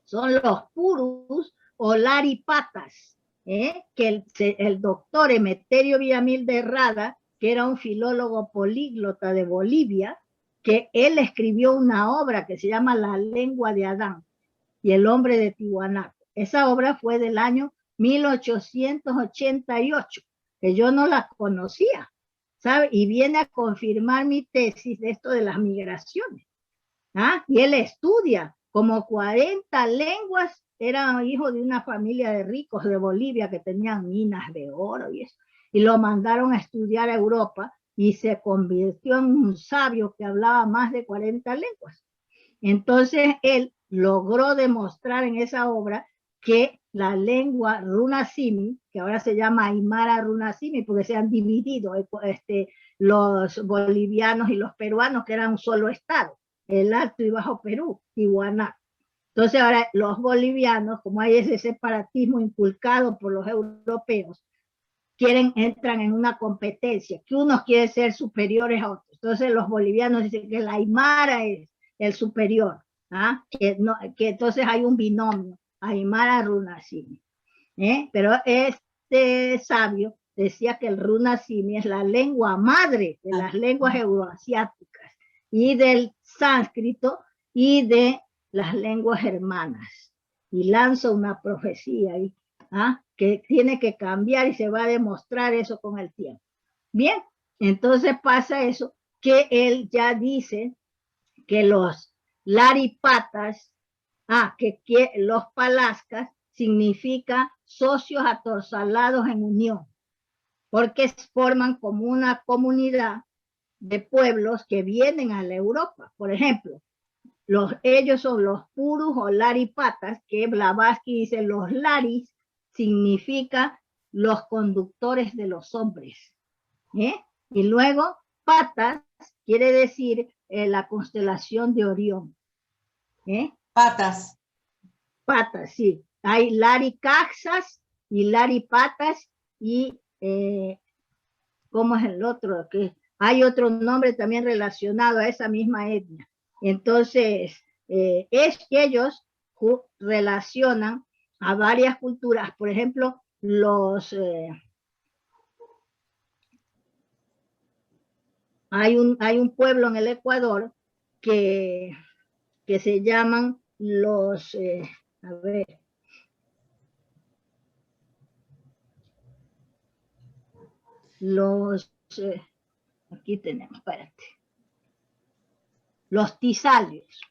Son los Purus o laripatas, que el doctor Emeterio Villamil de Herrada, que era un filólogo políglota de Bolivia, que él escribió una obra que se llama La lengua de Adán y el hombre de Tiwanaku. Esa obra fue del año 1888, que yo no la conocía. ¿sabe? Y viene a confirmar mi tesis de esto de las migraciones. Y él estudia como 40 lenguas, era hijo de una familia de ricos de Bolivia que tenían minas de oro y eso, y lo mandaron a estudiar a Europa y se convirtió en un sabio que hablaba más de 40 lenguas. Entonces él logró demostrar en esa obra que la lengua runasimi, que ahora se llama Aymara runasimi porque se han dividido los bolivianos y los peruanos, que eran un solo estado, el Alto y Bajo Perú, Tijuana. Entonces ahora los bolivianos, como hay ese separatismo inculcado por los europeos, entran en una competencia, que unos quieren ser superiores a otros. Entonces los bolivianos dicen que la Aymara es el superior, que entonces hay un binomio, Aymara runasimi. Pero este sabio decía que el runasimi es la lengua madre de las lenguas euroasiáticas y del sánscrito y de las lenguas hermanas. Y lanza una profecía ahí, que tiene que cambiar y se va a demostrar eso con el tiempo. Bien, entonces pasa eso, que él ya dice que los laripatas, que los palascas significa socios atorzalados en unión, porque forman como una comunidad de pueblos que vienen a la Europa. Por ejemplo, ellos son los purus o laripatas, que Blavatsky dice los laris significa los conductores de los hombres. Y luego patas quiere decir la constelación de Orión. Patas. Patas, sí. Hay laricaxas y laripatas y ¿cómo es el otro? Que hay otro nombre también relacionado a esa misma etnia. Entonces, es que ellos relacionan a varias culturas. Por ejemplo, hay un pueblo en el Ecuador que se llaman los, a ver, aquí tenemos, espérate, los tisalios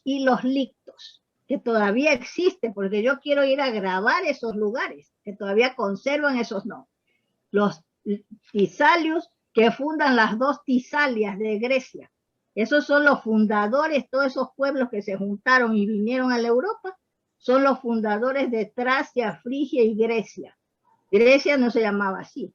y los lictos, que todavía existen, porque yo quiero ir a grabar esos lugares, que todavía conservan esos nombres. Los tisalios que fundan las dos Tisalias de Grecia. Esos son los fundadores, todos esos pueblos que se juntaron y vinieron a la Europa, son los fundadores de Tracia, Frigia y Grecia. Grecia no se llamaba así.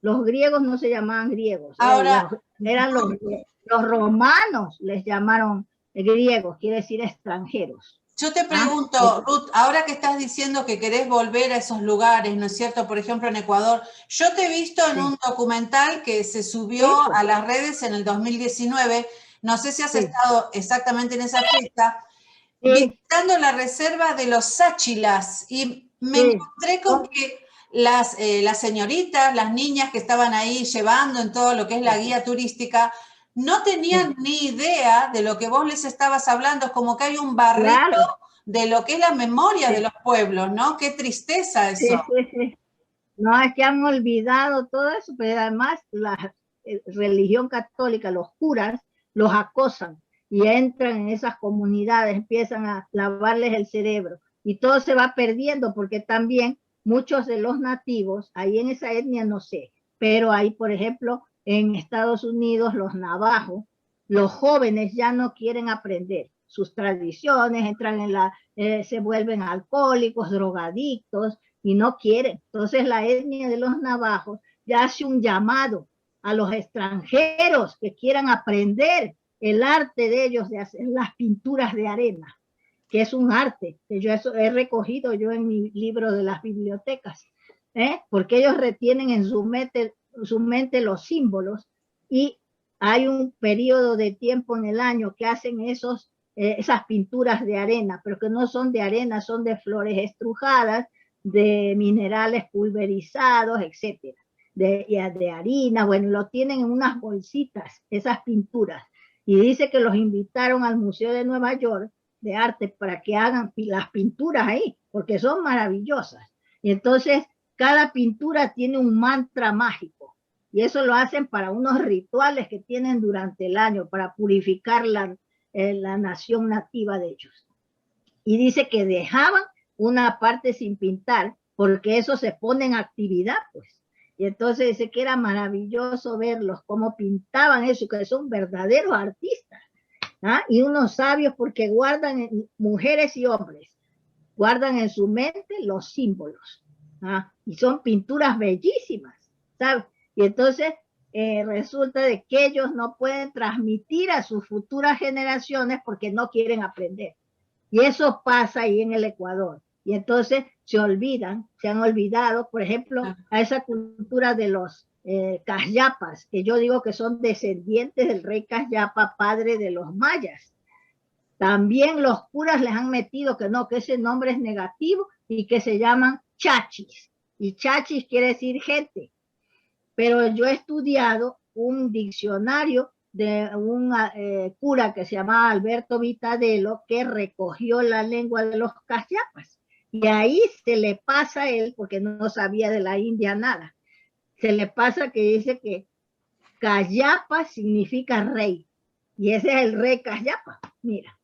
Los griegos no se llamaban griegos. Ahora, eran los romanos, les llamaron griegos, quiere decir extranjeros. Yo te pregunto, Ruth, ahora que estás diciendo que querés volver a esos lugares, ¿no es cierto? Por ejemplo, en Ecuador. Yo te he visto en un documental que se subió a las redes en el 2019. No sé si has estado exactamente en esa fecha, visitando la reserva de los Sáchilas. Y me encontré con que las señoritas, las niñas que estaban ahí llevando en todo lo que es la guía turística, no tenían ni idea de lo que vos les estabas hablando. Es como que hay un barrito de lo que es la memoria de los pueblos, ¿no? Qué tristeza eso. No, es que han olvidado todo eso, pero además la religión católica, los curas, los acosan y entran en esas comunidades, empiezan a lavarles el cerebro y todo se va perdiendo, porque también muchos de los nativos, ahí en esa etnia no sé, pero hay, por ejemplo, en Estados Unidos, los navajos, los jóvenes ya no quieren aprender sus tradiciones, entran se vuelven alcohólicos, drogadictos, y no quieren. Entonces la etnia de los navajos ya hace un llamado a los extranjeros que quieran aprender el arte de ellos de hacer las pinturas de arena, que es un arte que yo he recogido yo en mi libro de las bibliotecas, porque ellos retienen en su mente los símbolos, y hay un periodo de tiempo en el año que hacen esas pinturas de arena, pero que no son de arena, son de flores estrujadas, de minerales pulverizados, etcétera, de harina. Bueno, lo tienen en unas bolsitas, esas pinturas, y dice que los invitaron al Museo de Nueva York de Arte para que hagan las pinturas ahí, porque son maravillosas. Y entonces cada pintura tiene un mantra mágico. y eso lo hacen para unos rituales que tienen durante el año, para purificar la nación nativa de ellos. Y dice que dejaban una parte sin pintar, porque eso se pone en actividad, pues. Y entonces dice que era maravilloso verlos, cómo pintaban eso, que son verdaderos artistas, ¿ah? Y unos sabios porque guardan, mujeres y hombres, guardan en su mente los símbolos, ¿ah? Y son pinturas bellísimas, ¿sabes? Y entonces resulta de que ellos no pueden transmitir a sus futuras generaciones porque no quieren aprender. Y eso pasa ahí en el Ecuador. Y entonces se han olvidado, por ejemplo, a esa cultura de los Cayapas, que yo digo que son descendientes del rey Cayapa, padre de los mayas. También los curas les han metido que no, que ese nombre es negativo y que se llaman chachis. Y chachis quiere decir gente. Pero yo he estudiado un diccionario de un cura que se llamaba Alberto Vitadelo, que recogió la lengua de los cayapas. Y ahí se le pasa a él, porque no sabía de la India nada, se le pasa que dice que Cayapa significa rey. Y ese es el rey Cayapa, mira.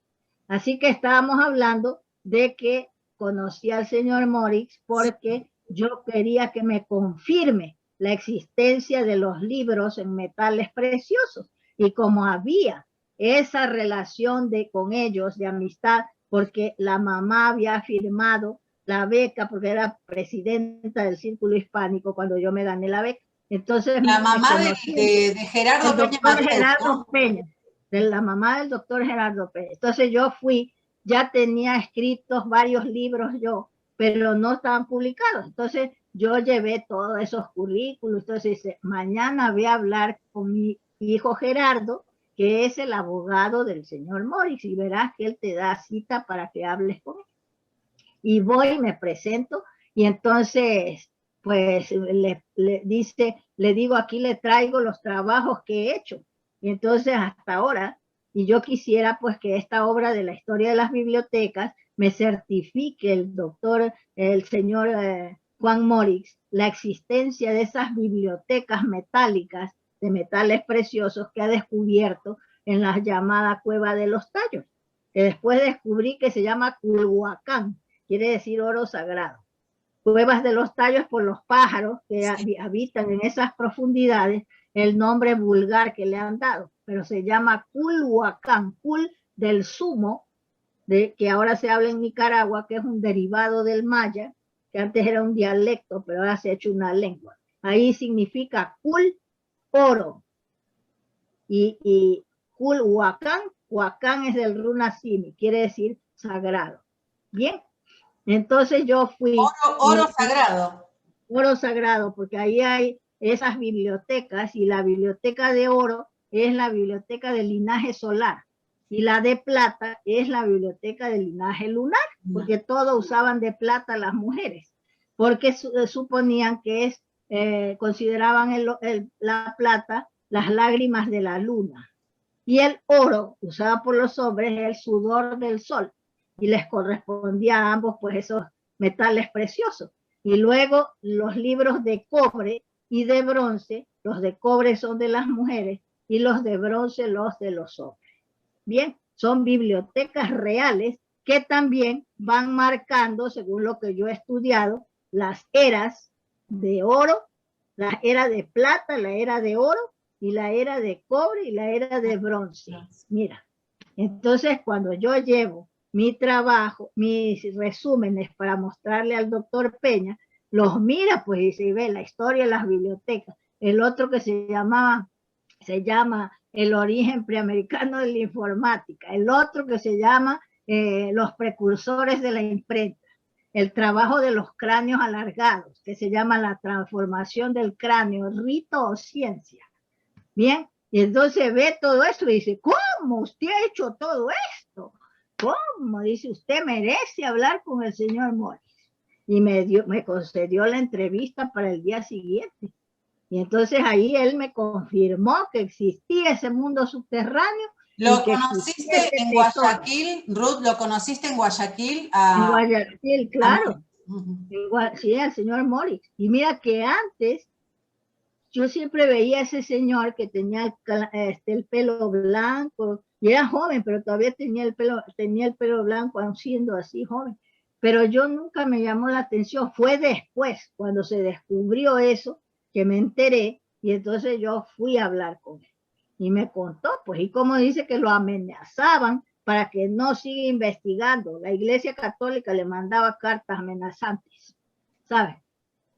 Así que estábamos hablando de que conocí al señor Morix porque yo quería que me confirme la existencia de los libros en metales preciosos. Y como había esa relación con ellos de amistad, porque la mamá había firmado la beca, porque era presidenta del Círculo Hispánico cuando yo me gané la beca. Entonces, la mamá de Gerardo Peña Mateu, Gerardo ¿no? Peña, de la mamá del doctor Gerardo Peña. Entonces yo fui, ya tenía escritos varios libros yo, pero no estaban publicados. Entonces yo llevé todos esos currículos. Entonces dice, mañana voy a hablar con mi hijo Gerardo, que es el abogado del señor Morix, y verás que él te da cita para que hables con él. Y voy, me presento, y entonces, pues, le digo, aquí le traigo los trabajos que he hecho. Y entonces, hasta ahora, y yo quisiera, pues, que esta obra de la historia de las bibliotecas me certifique el señor Juan Morix, la existencia de esas bibliotecas metálicas de metales preciosos que ha descubierto en la llamada Cueva de los Tallos, que después descubrí que se llama Culhuacán, quiere decir oro sagrado. Cuevas de los Tallos por los pájaros que habitan en esas profundidades, el nombre vulgar que le han dado, pero se llama Culhuacán, Cul del sumo, que ahora se habla en Nicaragua, que es un derivado del maya, que antes era un dialecto, pero ahora se ha hecho una lengua. Ahí significa Cul, oro, y Culhuacán, Huacán es del runasimi, quiere decir sagrado. Bien, entonces yo fui... Oro sagrado. Oro sagrado, porque ahí hay esas bibliotecas, y la biblioteca de oro es la biblioteca del linaje solar, y la de plata es la biblioteca del linaje lunar, porque todo usaban de plata las mujeres, porque suponían que consideraban la plata las lágrimas de la luna, y el oro usado por los hombres es el sudor del sol, y les correspondía a ambos pues esos metales preciosos. Y luego los libros de cobre y de bronce, los de cobre son de las mujeres y los de bronce los de los hombres. Bien, son bibliotecas reales que también van marcando, según lo que yo he estudiado, las eras de oro, la era de plata, la era de oro, y la era de cobre y la era de bronce. Mira, entonces cuando yo llevo mi trabajo, mis resúmenes para mostrarle al doctor Peña, los mira pues y se ve la historia de las bibliotecas. El otro que se llama El origen preamericano de la informática. El otro que se llama Los precursores de la imprenta. El trabajo de los cráneos alargados, que se llama La transformación del cráneo, rito o ciencia. Bien, y entonces ve todo esto y dice, ¿cómo usted ha hecho todo esto? ¿Cómo? Dice, usted merece hablar con el señor Morix. Y me concedió la entrevista para el día siguiente. Y entonces ahí él me confirmó que existía ese mundo subterráneo. ¿Lo conociste en Guayaquil, Ruth? ¿Lo conociste en Guayaquil? En Guayaquil, claro. Sí, el señor Morix. Y mira que antes yo siempre veía a ese señor que tenía el pelo blanco, y era joven, pero todavía tenía el pelo blanco, aun siendo así joven. Pero yo nunca me llamó la atención. Fue después, cuando se descubrió eso, que me enteré, y entonces yo fui a hablar con él. Y me contó, pues, y como dice que lo amenazaban para que no siga investigando. La Iglesia Católica le mandaba cartas amenazantes, ¿sabes?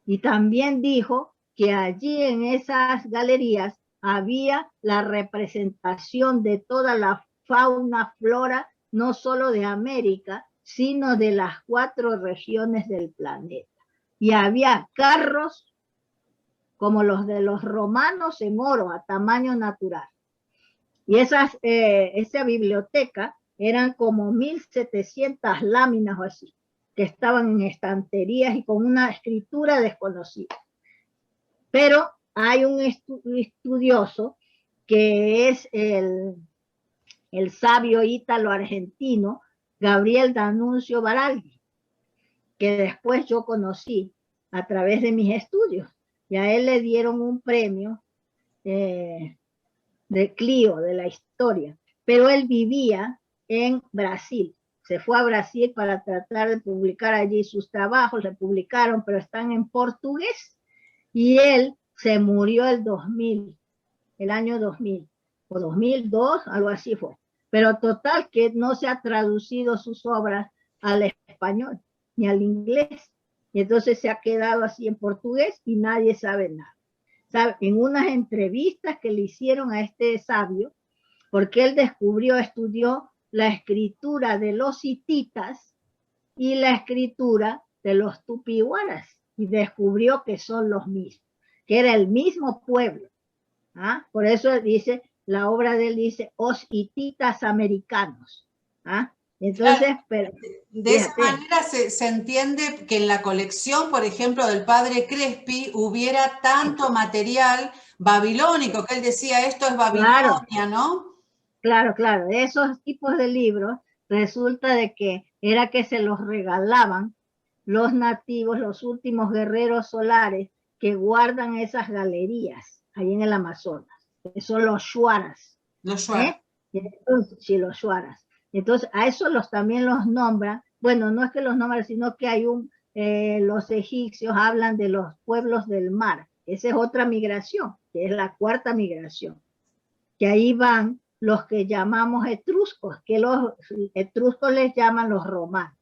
Y también dijo que allí en esas galerías había la representación de toda la fauna, flora, no solo de América, sino de las 4 regiones del planeta. Y había carros como los de los romanos en oro, a tamaño natural. Y esa biblioteca eran como 1700 láminas o así, que estaban en estanterías y con una escritura desconocida. Pero hay un estudioso que es el sabio ítalo-argentino Gabriel D'Annunzio Baraldi, que después yo conocí a través de mis estudios. Y a él le dieron un premio de Clio, de la historia, pero él vivía en Brasil. Se fue a Brasil para tratar de publicar allí sus trabajos, le publicaron, pero están en portugués, y él se murió el año 2000, o 2002, algo así fue. Pero total que no se ha traducido sus obras al español, ni al inglés, y entonces se ha quedado así en portugués y nadie sabe nada. En unas entrevistas que le hicieron a este sabio, porque él estudió la escritura de los hititas y la escritura de los tupihuaras, y descubrió que son los mismos, que era el mismo pueblo. ¿Ah? Por eso dice, la obra de él dice, os hititas americanos. ¿Ah? Entonces, Claro, pero, de esa manera se entiende que en la colección, por ejemplo, del padre Crespi, hubiera tanto material babilónico, que él decía, esto es claro, Babilonia, ¿no? claro, claro. Esos tipos de libros resulta de que era que se los regalaban los nativos, los últimos guerreros solares que guardan esas galerías ahí en el Amazonas, que son los shuaras. Los Schwarz. Entonces, sí, los shuaras. Entonces, a eso también los nombran. Bueno, no es que los nombran, sino que hay los egipcios hablan de los pueblos del mar. Esa es otra migración, que es la 4ª migración. Que ahí van los que llamamos etruscos, que los etruscos les llaman los romanos,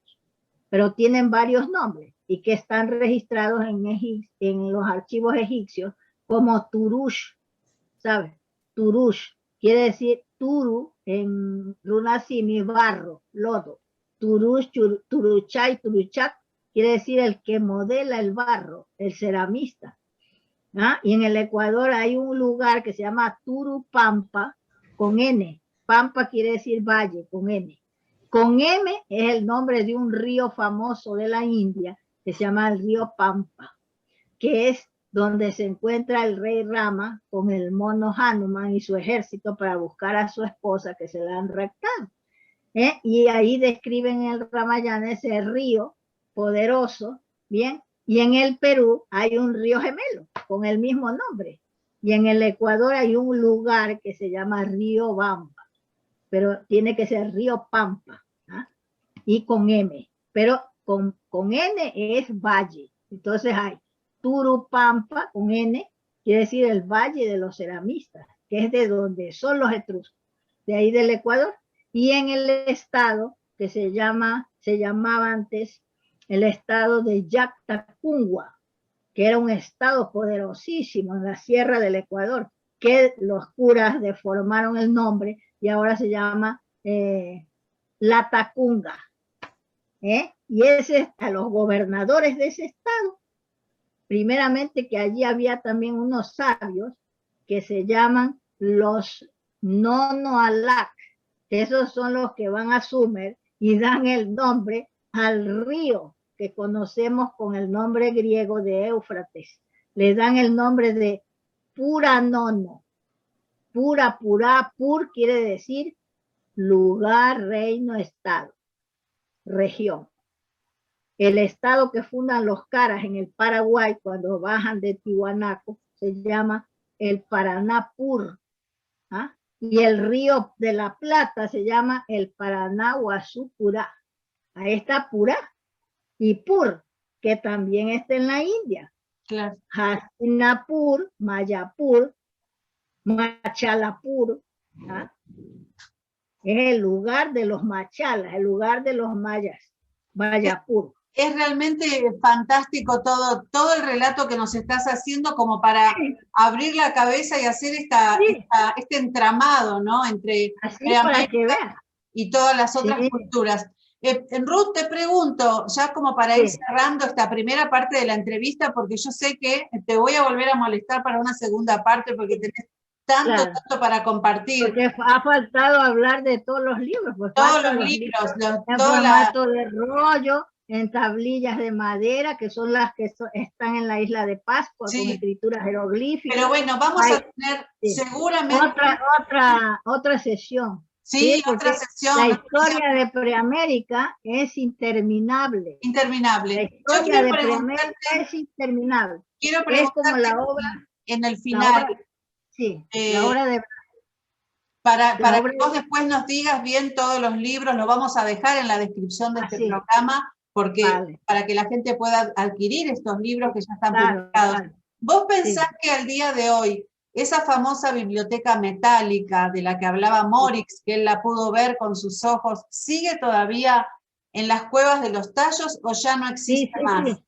pero tienen varios nombres y que están registrados en los archivos egipcios como Turush, ¿sabes? Turush quiere decir Turu en Runasimi, barro, lodo. Turush, Turuchay, Turuchak quiere decir el que modela el barro, el ceramista. ¿Ah? Y en el Ecuador hay un lugar que se llama Turupampa, con N. Pampa quiere decir valle, con N. Con M es el nombre de un río famoso de la India, que se llama el río Pampa, que es donde se encuentra el rey Rama con el mono Hanuman y su ejército para buscar a su esposa que se la han raptado. Y ahí describen el Ramayana ese río poderoso, ¿bien? Y en el Perú hay un río gemelo con el mismo nombre. Y en el Ecuador hay un lugar que se llama Río Bamba, pero tiene que ser Río Pampa, ¿ah? Y con M, pero con N es valle. Entonces hay Turupampa con N, quiere decir el valle de los ceramistas, que es de donde son los etruscos, de ahí del Ecuador. Y en el estado que se llamaba antes el estado de Yactacungua, que era un estado poderosísimo en la sierra del Ecuador, que los curas deformaron el nombre y ahora se llama Latacunga. Y ese a los gobernadores de ese estado, primeramente que allí había también unos sabios que se llaman los Nonoalac, que esos son los que van a Sumer y dan el nombre al río que conocemos con el nombre griego de Éufrates. Le dan el nombre de Puranono. Pura, pur quiere decir lugar, reino, estado, región. el estado que fundan los Caras en el Paraguay, cuando bajan de Tiwanaku, se llama el Paraná Pur. ¿Ah? Y el río de la Plata se llama el Paraná Huazú-Purá. Ahí está Purá y Pur, que también está en la India. Claro. Hastinapur, Mayapur, Machalapur, ¿ah? Es el lugar de los machalas, el lugar de los mayas, Mayapur. Es realmente fantástico todo el relato que nos estás haciendo, como para abrir la cabeza y hacer este entramado, ¿no? Entre para que vean. Y todas las otras culturas. Ruth, te pregunto, ya como para ir cerrando esta primera parte de la entrevista, porque yo sé que te voy a volver a molestar para una segunda parte, porque tenés tanto para compartir. Porque ha faltado hablar de todos los libros. Pues todos los libros. En formato de rollo, en tablillas de madera, que son las que están en la isla de Pascua, con escrituras jeroglíficas. Pero bueno, vamos a tener seguramente... Otra sesión. Sí, otra sesión. La historia de Preamérica es interminable. Interminable. La historia de Preamérica es interminable. Quiero preguntarte, es como la obra... En el final... la obra de... Para que vos después nos digas bien todos los libros, lo vamos a dejar en la descripción de este programa, porque para que la gente pueda adquirir estos libros que ya están publicados. ¿Vos pensás que al día de hoy, esa famosa biblioteca metálica de la que hablaba Morix, que él la pudo ver con sus ojos, sigue todavía en las cuevas de los tallos o ya no existe más?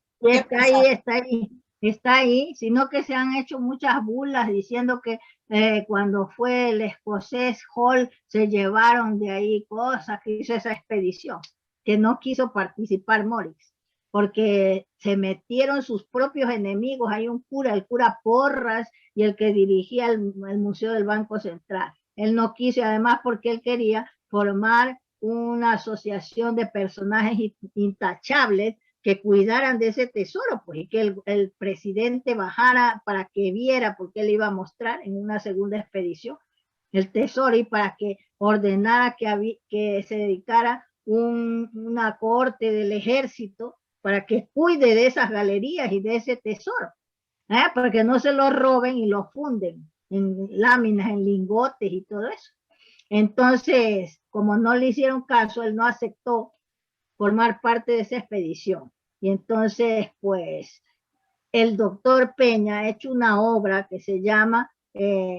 Está ahí, sino que se han hecho muchas burlas diciendo que cuando fue el escocés Hall se llevaron de ahí cosas, que hizo esa expedición, que no quiso participar Morix, porque se metieron sus propios enemigos. Hay un cura, el cura Porras, y el que dirigía el Museo del Banco Central. Él no quiso, además porque él quería formar una asociación de personajes intachables que cuidaran de ese tesoro, pues, y que el presidente bajara para que viera, porque él iba a mostrar en una segunda expedición el tesoro, y para que ordenara que se dedicara una corte del ejército para que cuide de esas galerías y de ese tesoro, para que no se lo roben y lo funden en láminas, en lingotes y todo eso. Entonces, como no le hicieron caso, él no aceptó formar parte de esa expedición. Y entonces, pues, el doctor Peña ha hecho una obra que se llama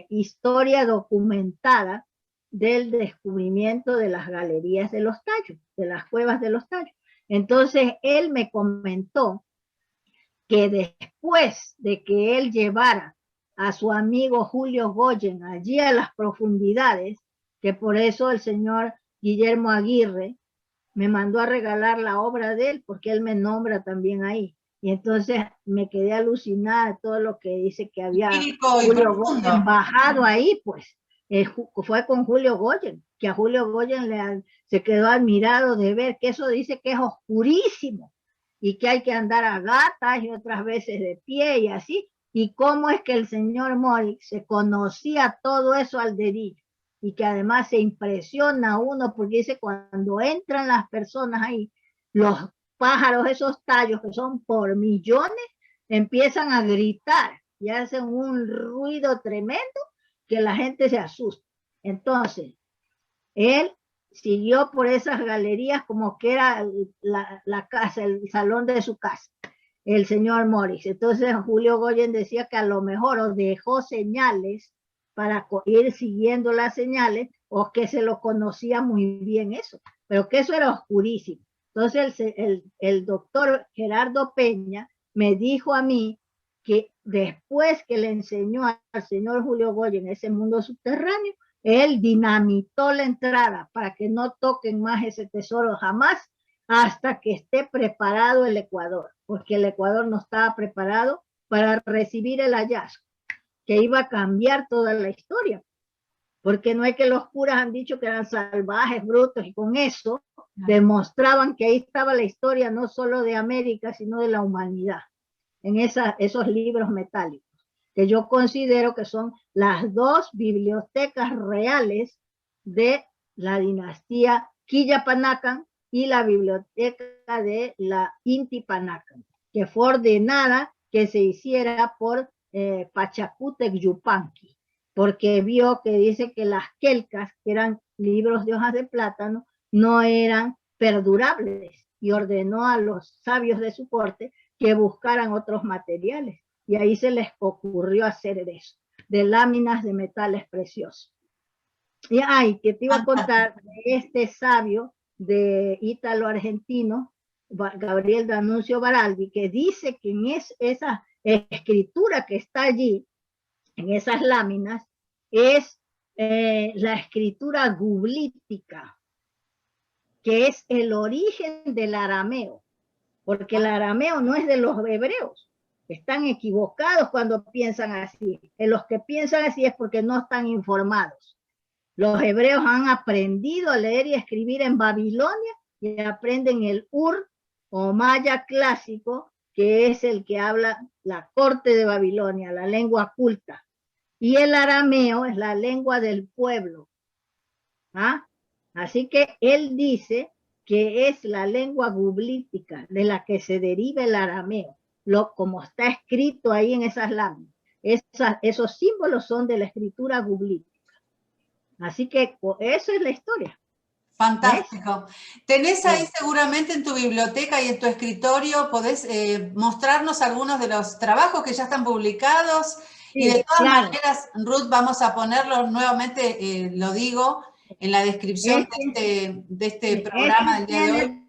Historia documentada del descubrimiento de las galerías de los tallos, de las cuevas de los tallos. Entonces, él me comentó que después de que él llevara a su amigo Julio Goyen allí a las profundidades, que por eso el señor Guillermo Aguirre me mandó a regalar la obra de él, porque él me nombra también ahí. Y entonces me quedé alucinada de todo lo que dice que había Julio Goyen bajado ahí, pues. Fue con Julio Goyen, que a Julio Goyen se quedó admirado de ver que eso dice que es oscurísimo y que hay que andar a gatas y otras veces de pie y así. Y cómo es que el señor Morix se conocía todo eso al dedillo, y que además se impresiona uno porque dice cuando entran las personas ahí, los pájaros, esos tallos que son por millones, empiezan a gritar y hacen un ruido tremendo que la gente se asusta. Entonces, él siguió por esas galerías como que era la casa, el salón de su casa, el señor Morix. Entonces Julio Goyen decía que a lo mejor os dejó señales para ir siguiendo las señales, o que se lo conocía muy bien eso, pero que eso era oscurísimo. Entonces el doctor Gerardo Peña me dijo a mí que después que le enseñó al señor Julio Goyen ese mundo subterráneo, él dinamitó la entrada para que no toquen más ese tesoro jamás, hasta que esté preparado el Ecuador, porque el Ecuador no estaba preparado para recibir el hallazgo, que iba a cambiar toda la historia, porque no es que los curas han dicho que eran salvajes, brutos, y con eso demostraban que ahí estaba la historia no solo de América, sino de la humanidad, en esos libros metálicos, que yo considero que son las dos bibliotecas reales de la dinastía Quillapanacan y la biblioteca acerca de la Inti Panaca, que fue ordenada que se hiciera por Pachacútec Yupanqui, porque vio que dice que las quelcas, que eran libros de hojas de plátano, no eran perdurables, y ordenó a los sabios de su corte que buscaran otros materiales, y ahí se les ocurrió hacer eso, de láminas de metales preciosos. Y que te iba a contar de este sabio de ítalo-argentino, Gabriel D'Annunzio Baraldi, que dice que en esa escritura que está allí, en esas láminas, es la escritura gublítica, que es el origen del arameo, porque el arameo no es de los hebreos. Están equivocados cuando piensan así. Los que piensan así es porque no están informados. Los hebreos han aprendido a leer y escribir en Babilonia y aprenden el Ur o maya clásico, que es el que habla la corte de Babilonia, la lengua culta. Y el arameo es la lengua del pueblo. Así que él dice que es la lengua gublítica de la que se deriva el arameo, como está escrito ahí en esas láminas. Esos símbolos son de la escritura gublítica. Así que eso es la historia. Fantástico. Tenés ahí seguramente en tu biblioteca y en tu escritorio, podés mostrarnos algunos de los trabajos que ya están publicados. Sí, y de todas maneras, Ruth, vamos a ponerlo nuevamente, lo digo, en la descripción de este programa del día de hoy.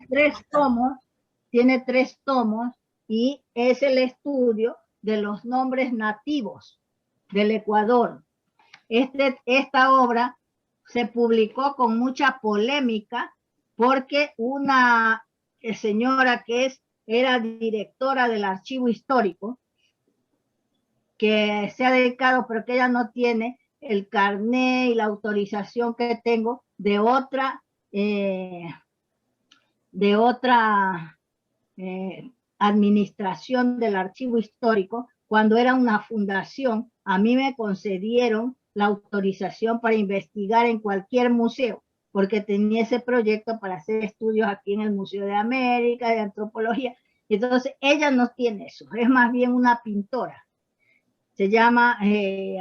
Tiene 3 tomos y es el estudio de los nombres nativos del Ecuador. Esta obra se publicó con mucha polémica porque una señora que era directora del archivo histórico, que se ha dedicado, pero que ella no tiene el carné y la autorización que tengo de otra administración del archivo histórico. Cuando era una fundación, a mí me concedieron la autorización para investigar en cualquier museo, porque tenía ese proyecto para hacer estudios aquí en el Museo de América, de antropología. Entonces, ella no tiene eso, es más bien una pintora. Se llama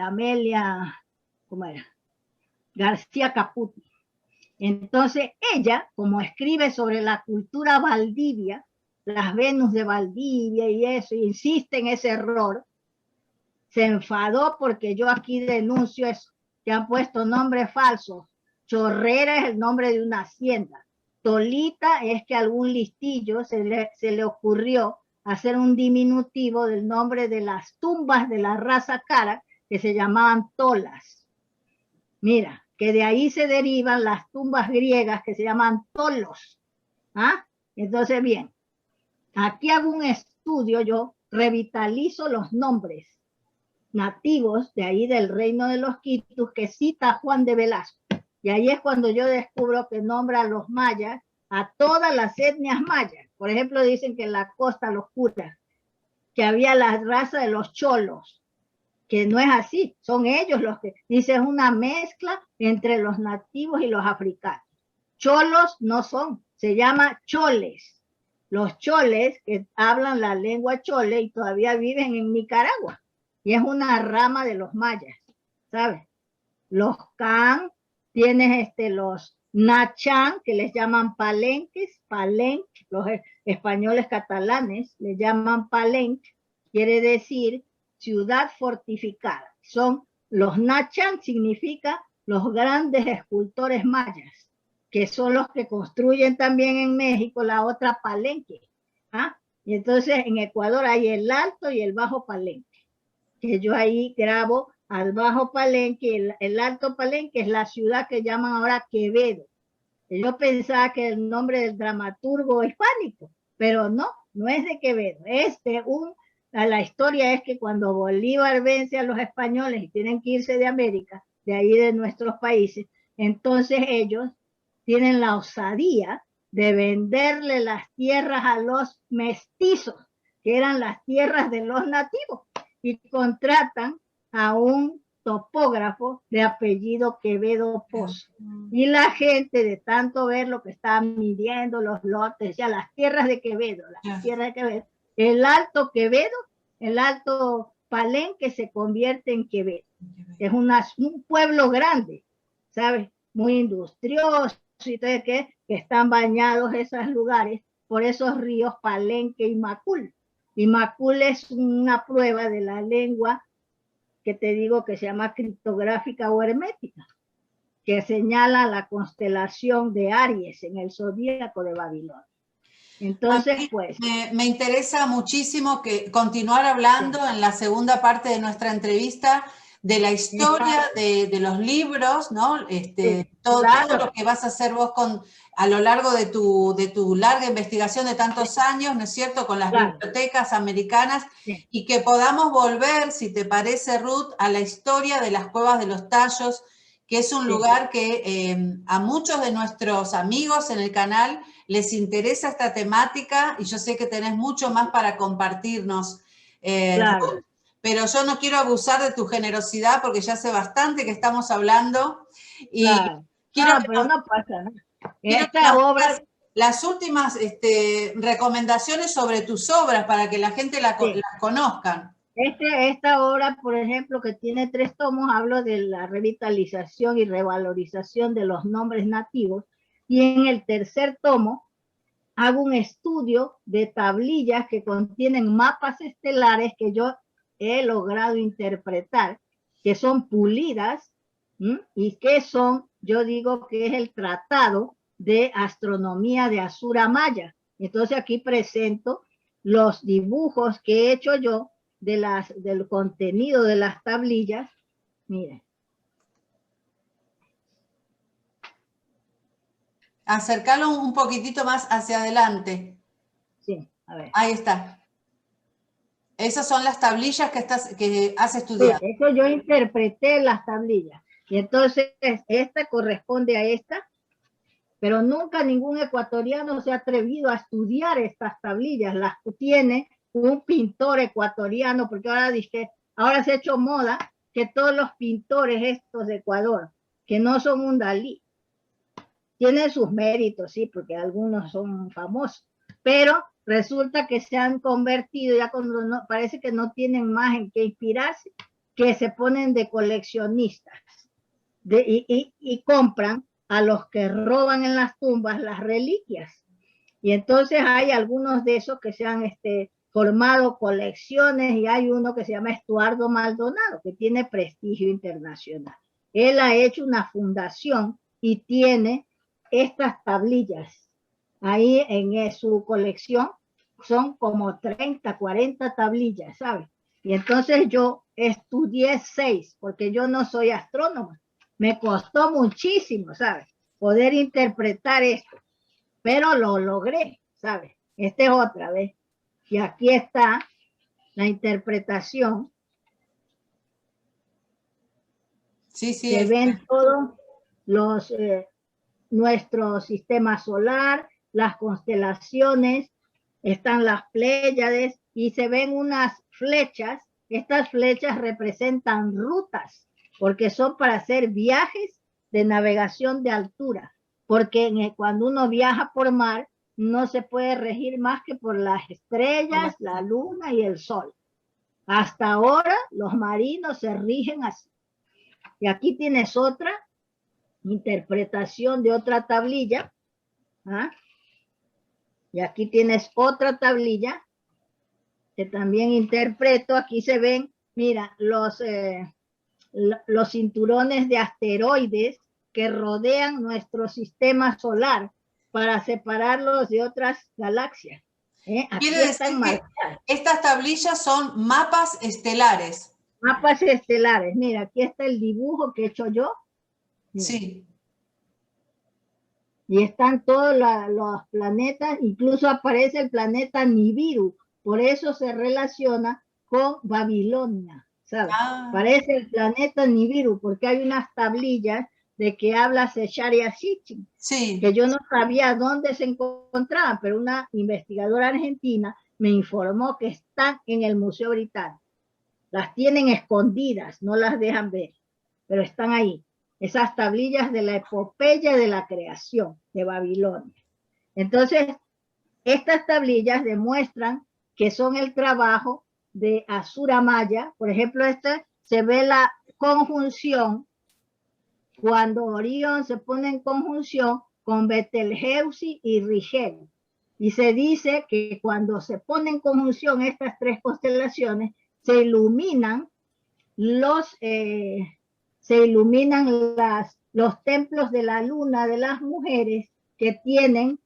Amelia, ¿cómo era? García Caputi. Entonces, ella, como escribe sobre la cultura Valdivia, las Venus de Valdivia y eso, y insiste en ese error, se enfadó porque yo aquí denuncio eso, que han puesto nombres falsos. Chorrera es el nombre de una hacienda. Tolita es que algún listillo se le ocurrió hacer un diminutivo del nombre de las tumbas de la raza cara que se llamaban tolas. Mira, que de ahí se derivan las tumbas griegas que se llaman tolos. Entonces, bien, aquí hago un estudio, yo revitalizo los nombres nativos de ahí del reino de los quitus que cita Juan de Velasco. Y ahí es cuando yo descubro que nombra a los mayas, a todas las etnias mayas. Por ejemplo, dicen que en la costa los curas, que había la raza de los cholos, que no es así, son ellos los que dicen una mezcla entre los nativos y los africanos. Cholos no son, se llama choles. Los choles que hablan la lengua chole y todavía viven en Nicaragua. Y es una rama de los mayas, ¿sabes? Los can, tienes los nachan, que les llaman palenques, los españoles catalanes les llaman palenque, quiere decir ciudad fortificada. Los nachan significa los grandes escultores mayas, que son los que construyen también en México la otra Palenque. Y entonces en Ecuador hay el Alto y el Bajo Palenque, que yo ahí grabo al Bajo Palenque. El Alto Palenque es la ciudad que llaman ahora Quevedo. Yo pensaba que el nombre del dramaturgo hispánico, pero no es de Quevedo. La historia es que cuando Bolívar vence a los españoles y tienen que irse de América, de ahí de nuestros países, entonces ellos tienen la osadía de venderle las tierras a los mestizos, que eran las tierras de los nativos, y contratan a un topógrafo de apellido Quevedo Pozo. Y la gente, de tanto ver lo que estaban midiendo, los lotes, ya las tierras de Quevedo, el Alto Quevedo, el Alto Palenque se convierte en Quevedo. Es un pueblo grande, ¿sabes? Muy industrioso, y todo que están bañados esos lugares por esos ríos Palenque y Macul. Y Macul es una prueba de la lengua que te digo que se llama criptográfica o hermética, que señala la constelación de Aries en el zodíaco de Babilonia. Entonces, pues... Me interesa muchísimo continuar hablando en la segunda parte de nuestra entrevista de la historia de los libros, ¿no? Todo lo que vas a hacer vos a lo largo de tu larga investigación de tantos años, ¿no es cierto?, con las bibliotecas americanas, y que podamos volver, si te parece, Ruth, a la historia de las Cuevas de los Tallos, que es un lugar que a muchos de nuestros amigos en el canal les interesa esta temática, y yo sé que tenés mucho más para compartirnos, Ruth, pero yo no quiero abusar de tu generosidad porque ya hace bastante que estamos hablando, y quiero pero no pasa nada. Esta obra, las últimas recomendaciones sobre tus obras para que la gente las conozcan. Esta obra, por ejemplo, que tiene 3 tomos, hablo de la revitalización y revalorización de los nombres nativos, y en el 3er tomo hago un estudio de tablillas que contienen mapas estelares que yo he logrado interpretar, que son pulidas, y que son, yo digo que es el tratado de astronomía de Asura Maya. Entonces aquí presento los dibujos que he hecho yo del contenido de las tablillas. Miren. Acércalo un poquitito más hacia adelante. Sí, a ver. Ahí está. Esas son las tablillas que has estudiado. Sí, eso yo interpreté las tablillas. Y entonces esta corresponde a esta, pero nunca ningún ecuatoriano se ha atrevido a estudiar estas tablillas. Las tiene un pintor ecuatoriano, porque ahora se ha hecho moda que todos los pintores estos de Ecuador, que no son un Dalí, tienen sus méritos, sí, porque algunos son famosos, pero resulta que se han convertido, ya cuando parece que no tienen más en qué inspirarse, que se ponen de coleccionistas y compran a los que roban en las tumbas las reliquias. Y entonces hay algunos de esos que se han formado colecciones, y hay uno que se llama Estuardo Maldonado, que tiene prestigio internacional. Él ha hecho una fundación y tiene estas tablillas. Ahí en su colección son como 30, 40 tablillas, ¿sabes? Y entonces yo estudié 6, porque yo no soy astrónoma. Me costó muchísimo, ¿sabes?, poder interpretar esto, pero lo logré, ¿sabes? Esta es otra vez. Y aquí está la interpretación. Sí, sí. Se ven todos los... nuestro sistema solar, las constelaciones, están las Pléyades, y se ven unas flechas. Estas flechas representan rutas, porque son para hacer viajes de navegación de altura, porque cuando uno viaja por mar, no se puede regir más que por las estrellas, la luna y el sol. Hasta ahora los marinos se rigen así. Y aquí tienes otra interpretación de otra tablilla. Y aquí tienes otra tablilla que también interpreto. Aquí se ven, mira, los cinturones de asteroides que rodean nuestro sistema solar para separarlos de otras galaxias. Aquí Quiere decir que estas tablillas son mapas estelares. Mapas estelares. Mira, aquí está el dibujo que he hecho yo. Sí. Y están todos los planetas, incluso aparece el planeta Nibiru, por eso se relaciona con Babilonia, ¿sabes? Aparece el planeta Nibiru, porque hay unas tablillas de que habla Secharia Sitchin, que yo no sabía dónde se encontraban, pero una investigadora argentina me informó que están en el Museo Británico. las tienen escondidas, no las dejan ver, pero están ahí. Esas tablillas de la epopeya de la creación de Babilonia. Entonces, estas tablillas demuestran que son el trabajo de Asura Maya. Por ejemplo, se ve la conjunción cuando Orión se pone en conjunción con Betelgeuse y Rigel. Y se dice que cuando se ponen en conjunción estas tres constelaciones, se iluminan los templos de la luna de las mujeres que tienen,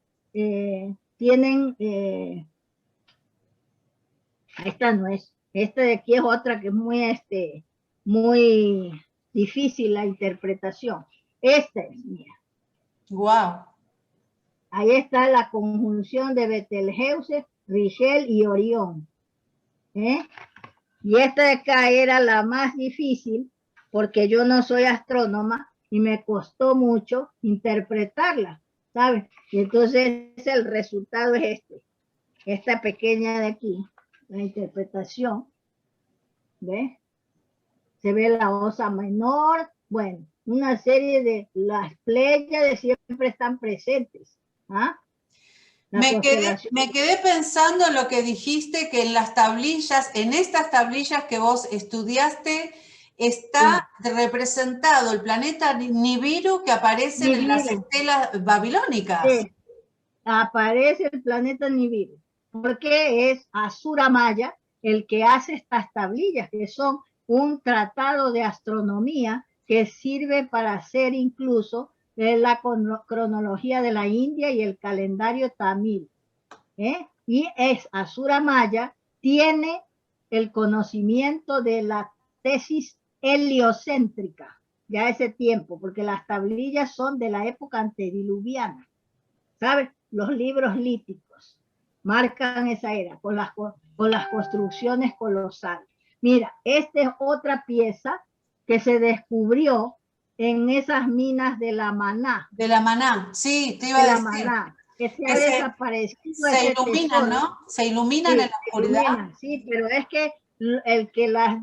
esta no es, esta de aquí es otra que es muy difícil la interpretación. Esta es mía. Wow. Ahí está la conjunción de Betelgeuse, Rigel y Orión. Y esta de acá era la más difícil porque yo no soy astrónoma y me costó mucho interpretarla, ¿sabes? Y entonces el resultado es esta pequeña de aquí, la interpretación, ¿ves? Se ve la osa menor, bueno, una serie de las Pléyades siempre están presentes. ¿Ah? Me quedé pensando en lo que dijiste, que en las tablillas, en estas tablillas que vos estudiaste, está representado el planeta Nibiru que aparece en las estelas babilónicas. Sí. Aparece el planeta Nibiru, porque es Asura Maya el que hace estas tablillas, que son un tratado de astronomía que sirve para hacer incluso la cronología de la India y el calendario tamil. Y es Asura Maya, tiene el conocimiento de la tesis heliocéntrica, ya ese tiempo, porque las tablillas son de la época antediluviana, ¿sabes? Los libros líticos marcan esa era con las construcciones colosales. Mira, esta es otra pieza que se descubrió en esas minas de la Maná. De la Maná, sí, te iba a decir. Maná, que se ha desaparecido. Se iluminan, ¿no? Se iluminan sí, en la oscuridad. Iluminan, sí, pero es que el que las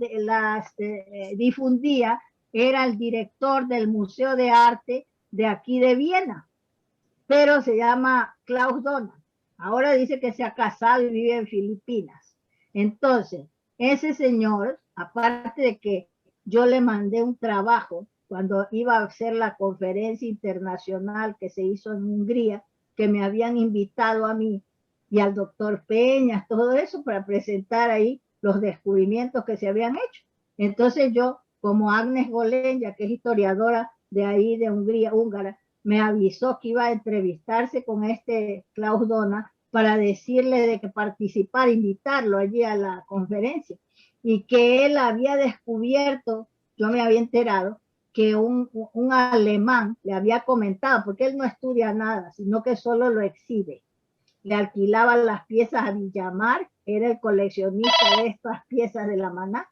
difundía era el director del Museo de Arte de aquí de Viena, pero se llama Klaus Donner. Ahora dice que se ha casado y vive en Filipinas. Entonces, ese señor, aparte de que yo le mandé un trabajo cuando iba a hacer la conferencia internacional que se hizo en Hungría, que me habían invitado a mí y al doctor Peñas, todo eso para presentar ahí los descubrimientos que se habían hecho. Entonces yo, como Agnes Golenya, que es historiadora de ahí, de Hungría, húngara, me avisó que iba a entrevistarse con Klaus Donner para decirle de que participar, invitarlo allí a la conferencia, y que él había descubierto, yo me había enterado, que un alemán le había comentado, porque él no estudia nada, sino que solo lo exhibe. Le alquilaban las piezas a Villamar, era el coleccionista de estas piezas de la Maná,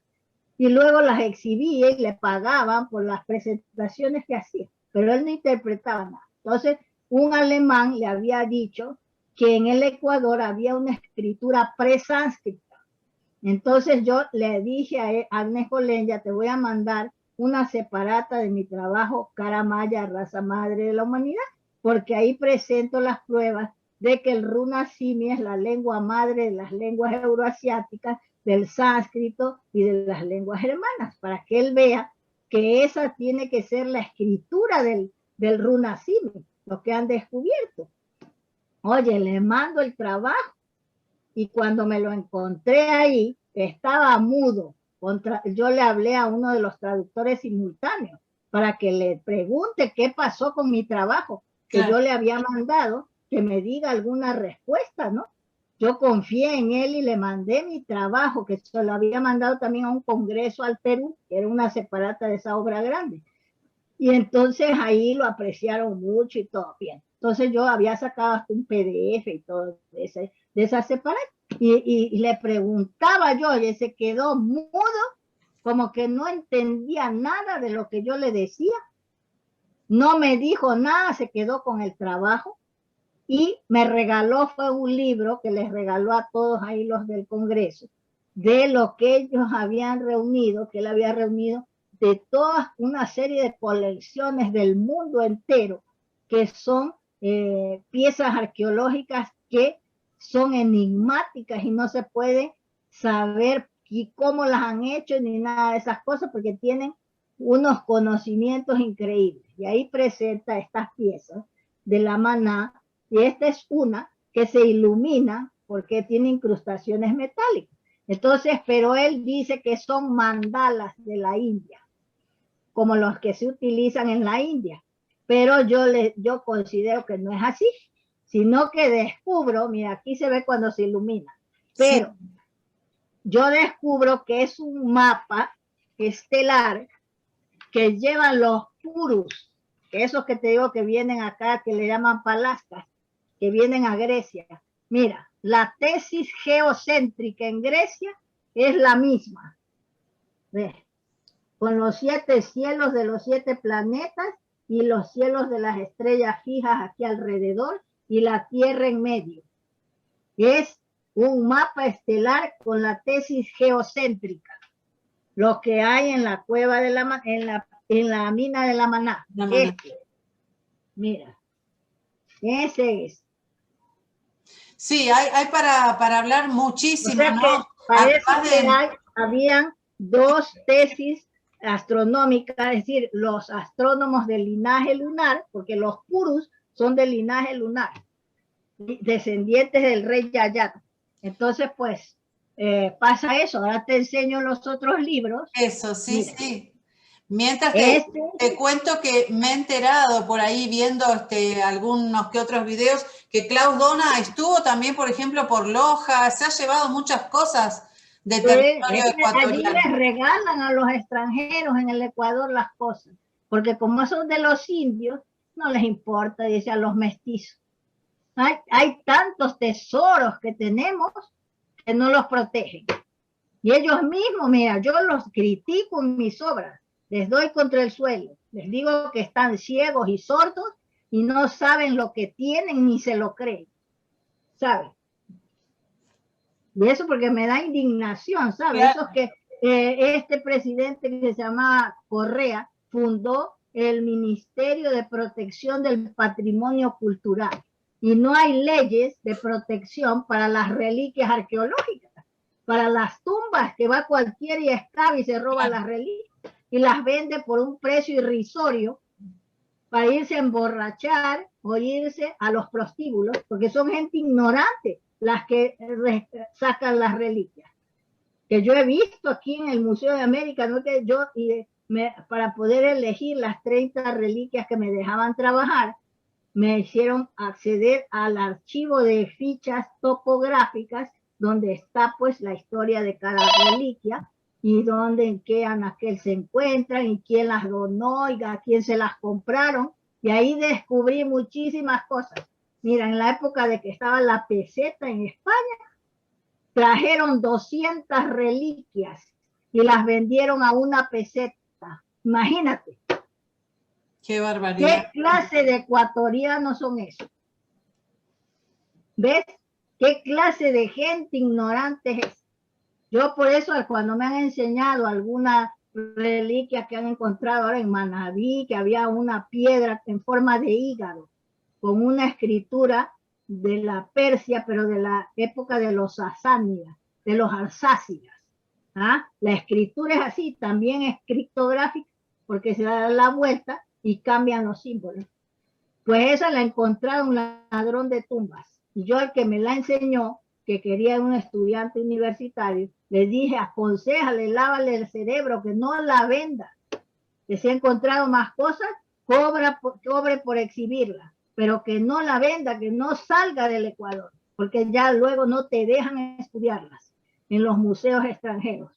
y luego las exhibía y le pagaban por las presentaciones que hacía, pero él no interpretaba nada. Entonces, un alemán le había dicho que en el Ecuador había una escritura presánscrita. Entonces yo le dije a Agnes Golenya, te voy a mandar una separata de mi trabajo, Cara Maya, raza madre de la humanidad, porque ahí presento las pruebas de que el runa simi es la lengua madre de las lenguas euroasiáticas, del sánscrito y de las lenguas germanas, para que él vea que esa tiene que ser la escritura del runa simi, lo que han descubierto. Oye, le mando el trabajo y cuando me lo encontré ahí, estaba mudo. Yo le hablé a uno de los traductores simultáneos para que le pregunte qué pasó con mi trabajo, que yo le había mandado, que me diga alguna respuesta, ¿no? Yo confié en él y le mandé mi trabajo, que se lo había mandado también a un congreso al Perú, que era una separata de esa obra grande. Y entonces ahí lo apreciaron mucho y todo bien. Entonces yo había sacado hasta un PDF y todo de esa separata. Y le preguntaba yo, y se quedó mudo, como que no entendía nada de lo que yo le decía. No me dijo nada, se quedó con el trabajo. Y me regaló, fue un libro que les regaló a todos ahí los del Congreso, de lo que ellos habían reunido, que él había reunido de toda una serie de colecciones del mundo entero, que son piezas arqueológicas que son enigmáticas y no se puede saber y cómo las han hecho ni nada de esas cosas, porque tienen unos conocimientos increíbles. Y ahí presenta estas piezas de la maná, y esta es una que se ilumina porque tiene incrustaciones metálicas. Entonces, pero él dice que son mandalas de la India, como los que se utilizan en la India. Pero yo considero que no es así, sino que descubro, mira, aquí se ve cuando se ilumina, pero sí, yo descubro que es un mapa estelar que llevan los purus, que esos que te digo que vienen acá, que le llaman palascas, que vienen a Grecia. Mira, la tesis geocéntrica en Grecia es la misma. ¿Ves? Con los 7 cielos de los 7 planetas y los cielos de las estrellas fijas aquí alrededor y la Tierra en medio. Es un mapa estelar con la tesis geocéntrica. Lo que hay en la cueva de en la mina de la Maná. Mira, ese es. Sí, hay para hablar muchísimo, o sea, ¿no? Parece que habían 2 tesis astronómicas, es decir, los astrónomos del linaje lunar, porque los purus son del linaje lunar, descendientes del rey Yayat. Entonces, pues, pasa eso. Ahora te enseño los otros libros. Eso, sí, mira. Sí. Mientras te cuento que me he enterado por ahí viendo algunos que otros videos que Klaus Dona estuvo también, por ejemplo, por Loja, se ha llevado muchas cosas de territorio ecuatoriano. Allí les regalan a los extranjeros en el Ecuador las cosas, porque como son de los indios, no les importa, dice, a los mestizos. Hay tantos tesoros que tenemos que no los protegen. Y ellos mismos, mira, yo los critico en mis obras, les doy contra el suelo, les digo que están ciegos y sordos y no saben lo que tienen ni se lo creen, ¿sabes? Y eso porque me da indignación, ¿sabes? Claro. Eso es que este presidente que se llama Correa fundó el Ministerio de Protección del Patrimonio Cultural y no hay leyes de protección para las reliquias arqueológicas, para las tumbas que va cualquiera y excava y se roba las reliquias y las vende por un precio irrisorio para irse a emborrachar o irse a los prostíbulos, porque son gente ignorante las que sacan las reliquias. Que yo he visto aquí en el Museo de América, ¿no? Que yo, para poder elegir las 30 reliquias que me dejaban trabajar, me hicieron acceder al archivo de fichas topográficas donde está pues la historia de cada reliquia y dónde, en qué anaquel se encuentran y quién las donó y a quién se las compraron. Y ahí descubrí muchísimas cosas. Mira, en la época de que estaba la peseta en España, trajeron 200 reliquias y las vendieron a una peseta. Imagínate. Qué barbaridad. ¿Qué clase de ecuatorianos son esos? ¿Ves? ¿Qué clase de gente ignorante es? Yo por eso cuando me han enseñado alguna reliquia que han encontrado ahora en Manabí, que había una piedra en forma de hígado, con una escritura de la Persia, pero de la época de los sasánidas, de los arsácidas. ¿Ah? La escritura es así, también es criptográfica, porque se da la vuelta y cambian los símbolos. Pues esa la encontraron un ladrón de tumbas. Y yo, el que me la enseñó, que quería un estudiante universitario, le dije, aconséjale, lávale el cerebro, que no la venda. Que si ha encontrado más cosas, cobre por exhibirla, pero que no la venda, que no salga del Ecuador, porque ya luego no te dejan estudiarlas en los museos extranjeros.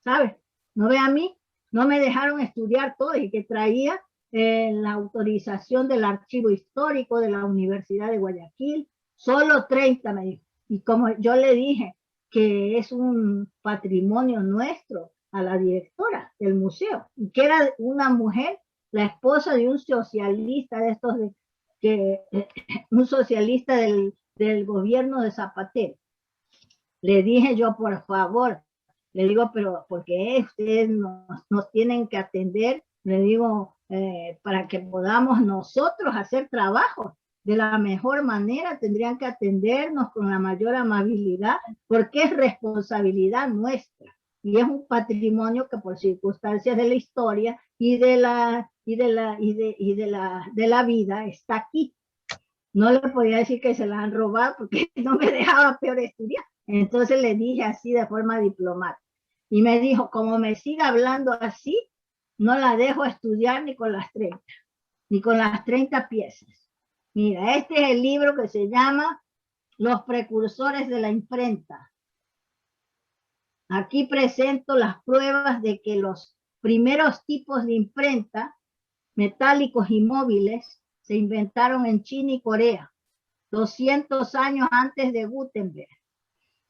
¿Sabes? No ve a mí, no me dejaron estudiar todo y que traía la autorización del archivo histórico de la Universidad de Guayaquil, solo 30 me dijo. Y como yo le dije que es un patrimonio nuestro a la directora del museo, y que era una mujer, la esposa de un socialista de estos, un socialista del gobierno de Zapatero. Le dije yo, por favor, Le digo, pero porque ustedes nos tienen que atender, le digo, para que podamos nosotros hacer trabajo de la mejor manera, tendrían que atendernos con la mayor amabilidad, porque es responsabilidad nuestra. Y es un patrimonio que por circunstancias de la historia y de la vida está aquí. No le podía decir que se la han robado porque no me dejaba peor estudiar. Entonces le dije así de forma diplomática. Y me dijo, como me siga hablando así, no la dejo estudiar ni con las 30, ni con las 30 piezas. Mira, este es el libro que se llama Los precursores de la imprenta. Aquí presento las pruebas de que los primeros tipos de imprenta, metálicos y móviles, se inventaron en China y Corea, 200 años antes de Gutenberg,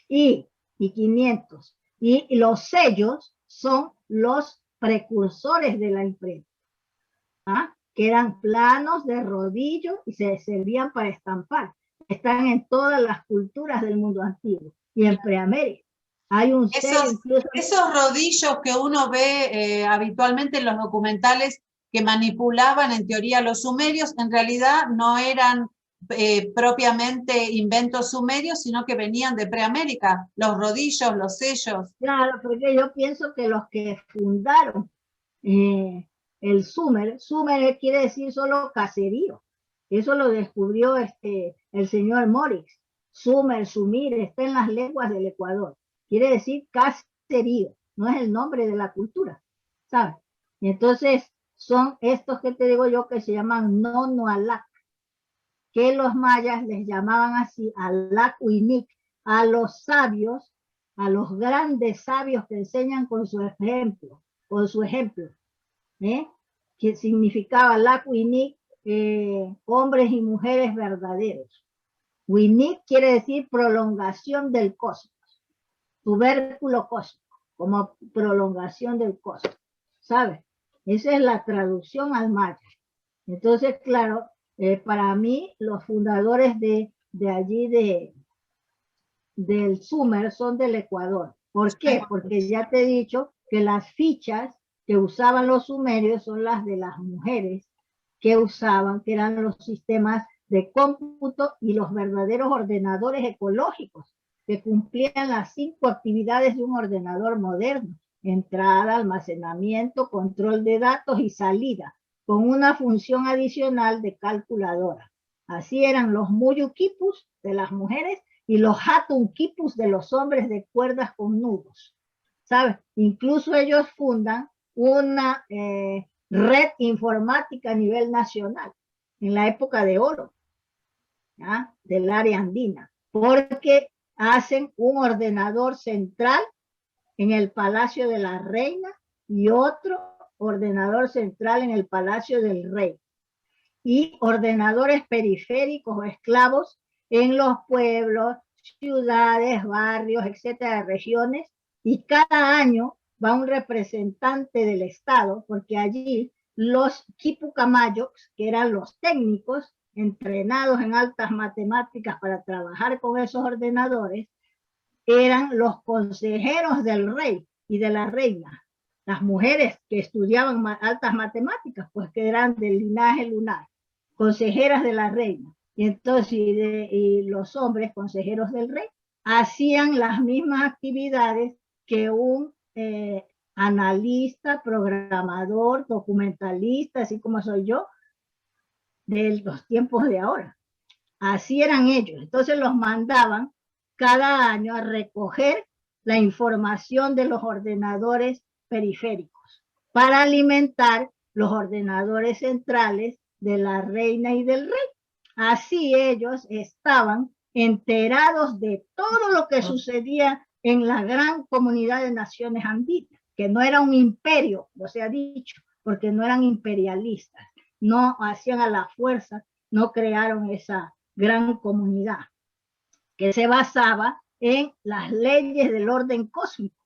y 500. Y los sellos son los precursores de la imprenta, ¿ah? Que eran planos de rodillo y se servían para estampar. Están en todas las culturas del mundo antiguo y en Preamérica. Hay un sello incluso... Esos rodillos que uno ve habitualmente en los documentales que manipulaban en teoría los sumerios, en realidad no eran propiamente inventos sumerios, sino que venían de Preamérica, los rodillos, los sellos. Claro, porque yo pienso que los que fundaron el Sumer quiere decir solo caserío. Eso lo descubrió el señor Morix. Sumir, está en las lenguas del Ecuador. Quiere decir caserío, no es el nombre de la cultura, ¿sabes? Y entonces son estos que te digo yo que se llaman Nonoalac, que los mayas les llamaban así, Alac Uinic, a los sabios, a los grandes sabios que enseñan con su ejemplo, que significaba Alac Uinic, hombres y mujeres verdaderos. Uinic quiere decir prolongación del cosmos, tubérculo cósmico, como prolongación del cosmos, ¿sabes? Esa es la traducción al maya. Entonces, claro, para mí los fundadores de allí del Sumer son del Ecuador. ¿Por qué? Porque ya te he dicho que las fichas que usaban los sumerios son las de las mujeres que usaban, que eran los sistemas de cómputo y los verdaderos ordenadores ecológicos que cumplían las 5 actividades de un ordenador moderno: entrada, almacenamiento, control de datos y salida, con una función adicional de calculadora. Así eran los muyukipus de las mujeres y los hatunkipus de los hombres de cuerdas con nudos, ¿sabes? Incluso ellos fundan una red informática a nivel nacional en la época de oro, ¿ya? Del área andina, porque hacen un ordenador central en el Palacio de la Reina y otro ordenador central en el Palacio del Rey, y ordenadores periféricos o esclavos en los pueblos, ciudades, barrios, etcétera, regiones, y cada año va un representante del Estado, porque allí los quipucamayocs, que eran los técnicos entrenados en altas matemáticas para trabajar con esos ordenadores, eran los consejeros del rey y de la reina. Las mujeres que estudiaban altas matemáticas, pues que eran del linaje lunar, consejeras de la reina. Y entonces y los hombres, consejeros del rey, hacían las mismas actividades que un analista, programador, documentalista, así como soy yo, de los tiempos de ahora. Así eran ellos. Entonces los mandaban cada año a recoger la información de los ordenadores periféricos para alimentar los ordenadores centrales de la reina y del rey. Así ellos estaban enterados de todo lo que sucedía en la gran comunidad de naciones andinas, que no era un imperio, no se ha dicho, porque no eran imperialistas, no hacían a la fuerza, no crearon esa gran comunidad que se basaba en las leyes del orden cósmico.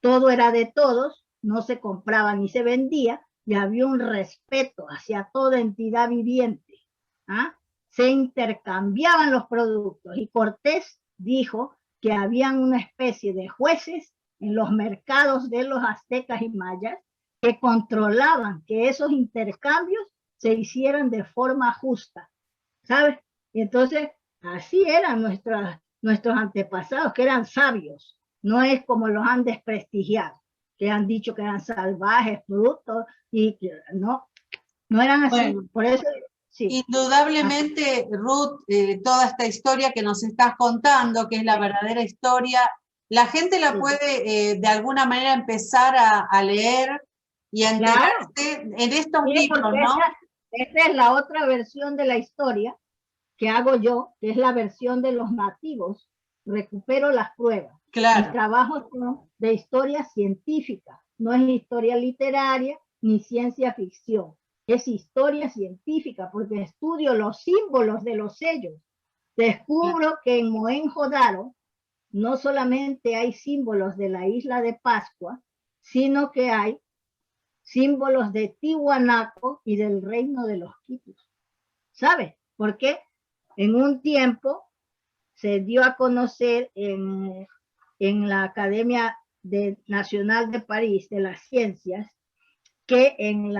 Todo era de todos, no se compraba ni se vendía, y había un respeto hacia toda entidad viviente. ¿Ah? Se intercambiaban los productos, y Cortés dijo que habían una especie de jueces en los mercados de los aztecas y mayas, que controlaban que esos intercambios se hicieran de forma justa, ¿sabes? Y entonces, así eran nuestros antepasados, que eran sabios. No es como los han desprestigiado, que han dicho que eran salvajes, brutos, y que no eran así. Bueno, por eso, sí. indudablemente, Ruth, toda esta historia que nos estás contando, que es la verdadera historia, la gente la puede de alguna manera empezar a leer y a enterarse Claro. en estos Sí, libros, porque ¿no? esta es la otra versión de la historia que hago yo, que es la versión de los nativos. Recupero las pruebas. Mis Claro, trabajos son de historia científica, no es historia literaria ni ciencia ficción. Es historia científica porque estudio los símbolos de los sellos. claro. Descubro que en Mohenjo-Daro no solamente hay símbolos de la isla de Pascua, sino que hay símbolos de Tiwanaku y del reino de los Quitus. ¿Sabes? Porque en un tiempo se dio a conocer en la Academia Nacional de París de las Ciencias que en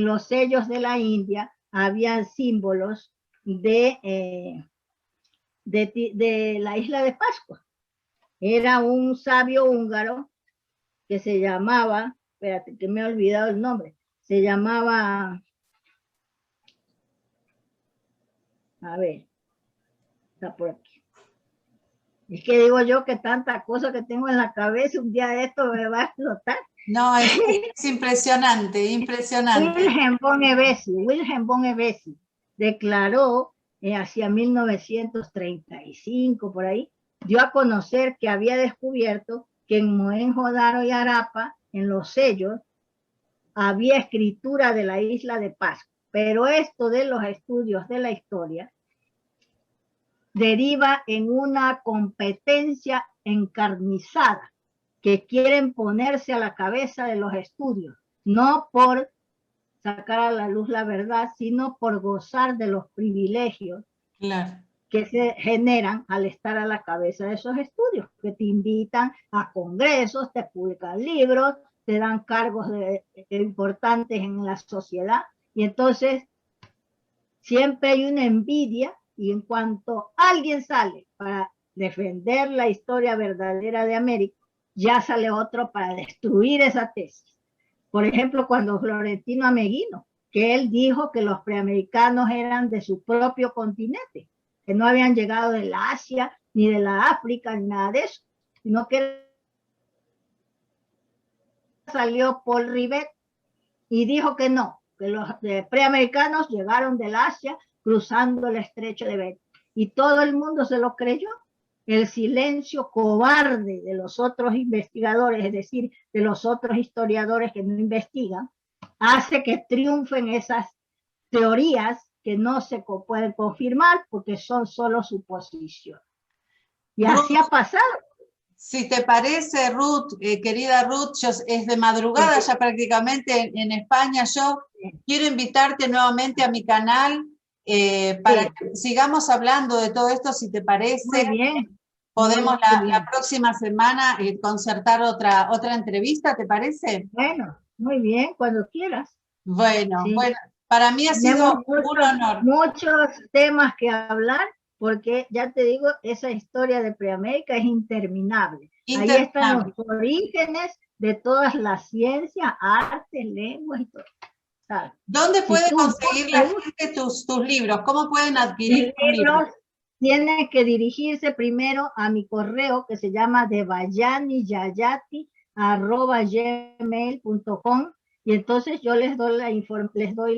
los sellos de la India había símbolos de la isla de Pascua. Era un sabio húngaro que se llamaba, espérate que me he olvidado el nombre, se llamaba, a ver, está por aquí. Es que digo yo que tanta cosa que tengo en la cabeza, un día de esto me va a explotar. No, es impresionante, impresionante. Wilhelm von Ebesi declaró hacia 1935, por ahí, dio a conocer que había descubierto que en Mohenjo-Daro y Harappa, en los sellos, había escritura de la isla de Pascua. Pero esto de los estudios de la historia deriva en una competencia encarnizada que quieren ponerse a la cabeza de los estudios, no por sacar a la luz la verdad, sino por gozar de los privilegios Claro. que se generan al estar a la cabeza de esos estudios, que te invitan a congresos, te publican libros, te dan cargos importantes en la sociedad, y entonces siempre hay una envidia, y en cuanto alguien sale para defender la historia verdadera de América, ya sale otro para destruir esa tesis. Por ejemplo, cuando Florentino Ameghino, que él dijo que los preamericanos eran de su propio continente, que no habían llegado de la Asia, ni de la África, ni nada de eso, sino que salió Paul Rivet y dijo que no, que los preamericanos llegaron del Asia cruzando el estrecho de Bering. Y todo el mundo se lo creyó. El silencio cobarde de los otros investigadores, es decir, de los otros historiadores que no investigan, hace que triunfen esas teorías que no se pueden confirmar porque son solo suposiciones. Y así ha Ruth, pasado. si te parece, Ruth, querida Ruth, es de madrugada ya prácticamente en España. Yo quiero invitarte nuevamente a mi canal para que sigamos hablando de todo esto, si te parece. Muy bien. Podemos muy bien. la próxima semana concertar otra entrevista, ¿te parece? Bueno, muy bien, cuando quieras. Bueno, Sí. bueno, para mí ha sido un honor. Muchos temas que hablar, porque ya te digo, esa historia de Preamérica es interminable. Ahí están los orígenes de todas las ciencias, artes, lenguas y todo. ¿Sabes? ¿Dónde puede conseguir la gente tus libros? ¿Cómo pueden adquirir tus libros? Tienen que dirigirse primero a mi correo que se llama devayaniyayati@gmail.com, y entonces yo les doy la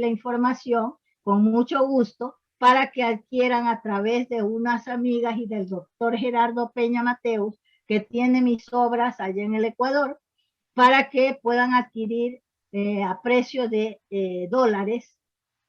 información con mucho gusto para que adquieran a través de unas amigas y del doctor Gerardo Peña Mateus, que tiene mis obras allá en el Ecuador, para que puedan adquirir a precio de dólares,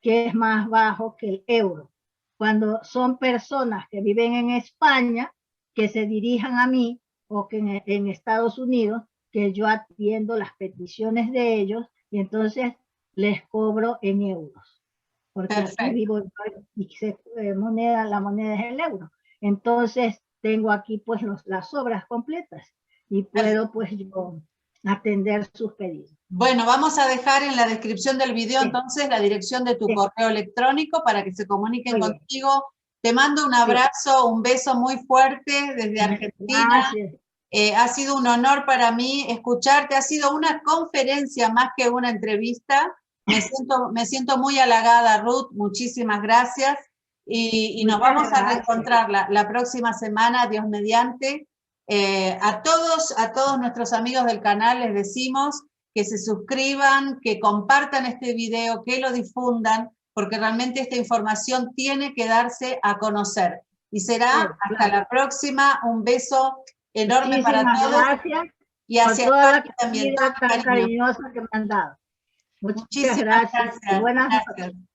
que es más bajo que el euro. Cuando son personas que viven en España, que se dirijan a mí, o que en Estados Unidos, que yo atiendo las peticiones de ellos, y entonces les cobro en euros. Porque aquí vivo y la moneda es el euro. Entonces tengo aquí pues las obras completas. y puedo pues yo atender sus pedidos. Bueno, vamos a dejar en la descripción del video Sí. entonces la dirección de tu Sí. correo electrónico para que se comuniquen Muy bien. contigo. Te mando un abrazo, un beso muy fuerte desde Argentina. Gracias. Ha sido un honor para mí escucharte. Ha sido una conferencia más que una entrevista. Me siento muy halagada, Ruth. Muchísimas gracias. Y nos Muchas vamos a gracias. reencontrar la próxima semana, Dios mediante. A todos nuestros amigos del canal les decimos que se suscriban, que compartan este video, que lo difundan, porque realmente esta información tiene que darse a conocer. Y será hasta la próxima. Un beso enorme para Muchísimas todos. gracias Y hacia por toda la Tony también, todo acogida tan cariño. cariñosa que me han dado. Muchas Muchísimas gracias. gracias. Buenas noches. Gracias.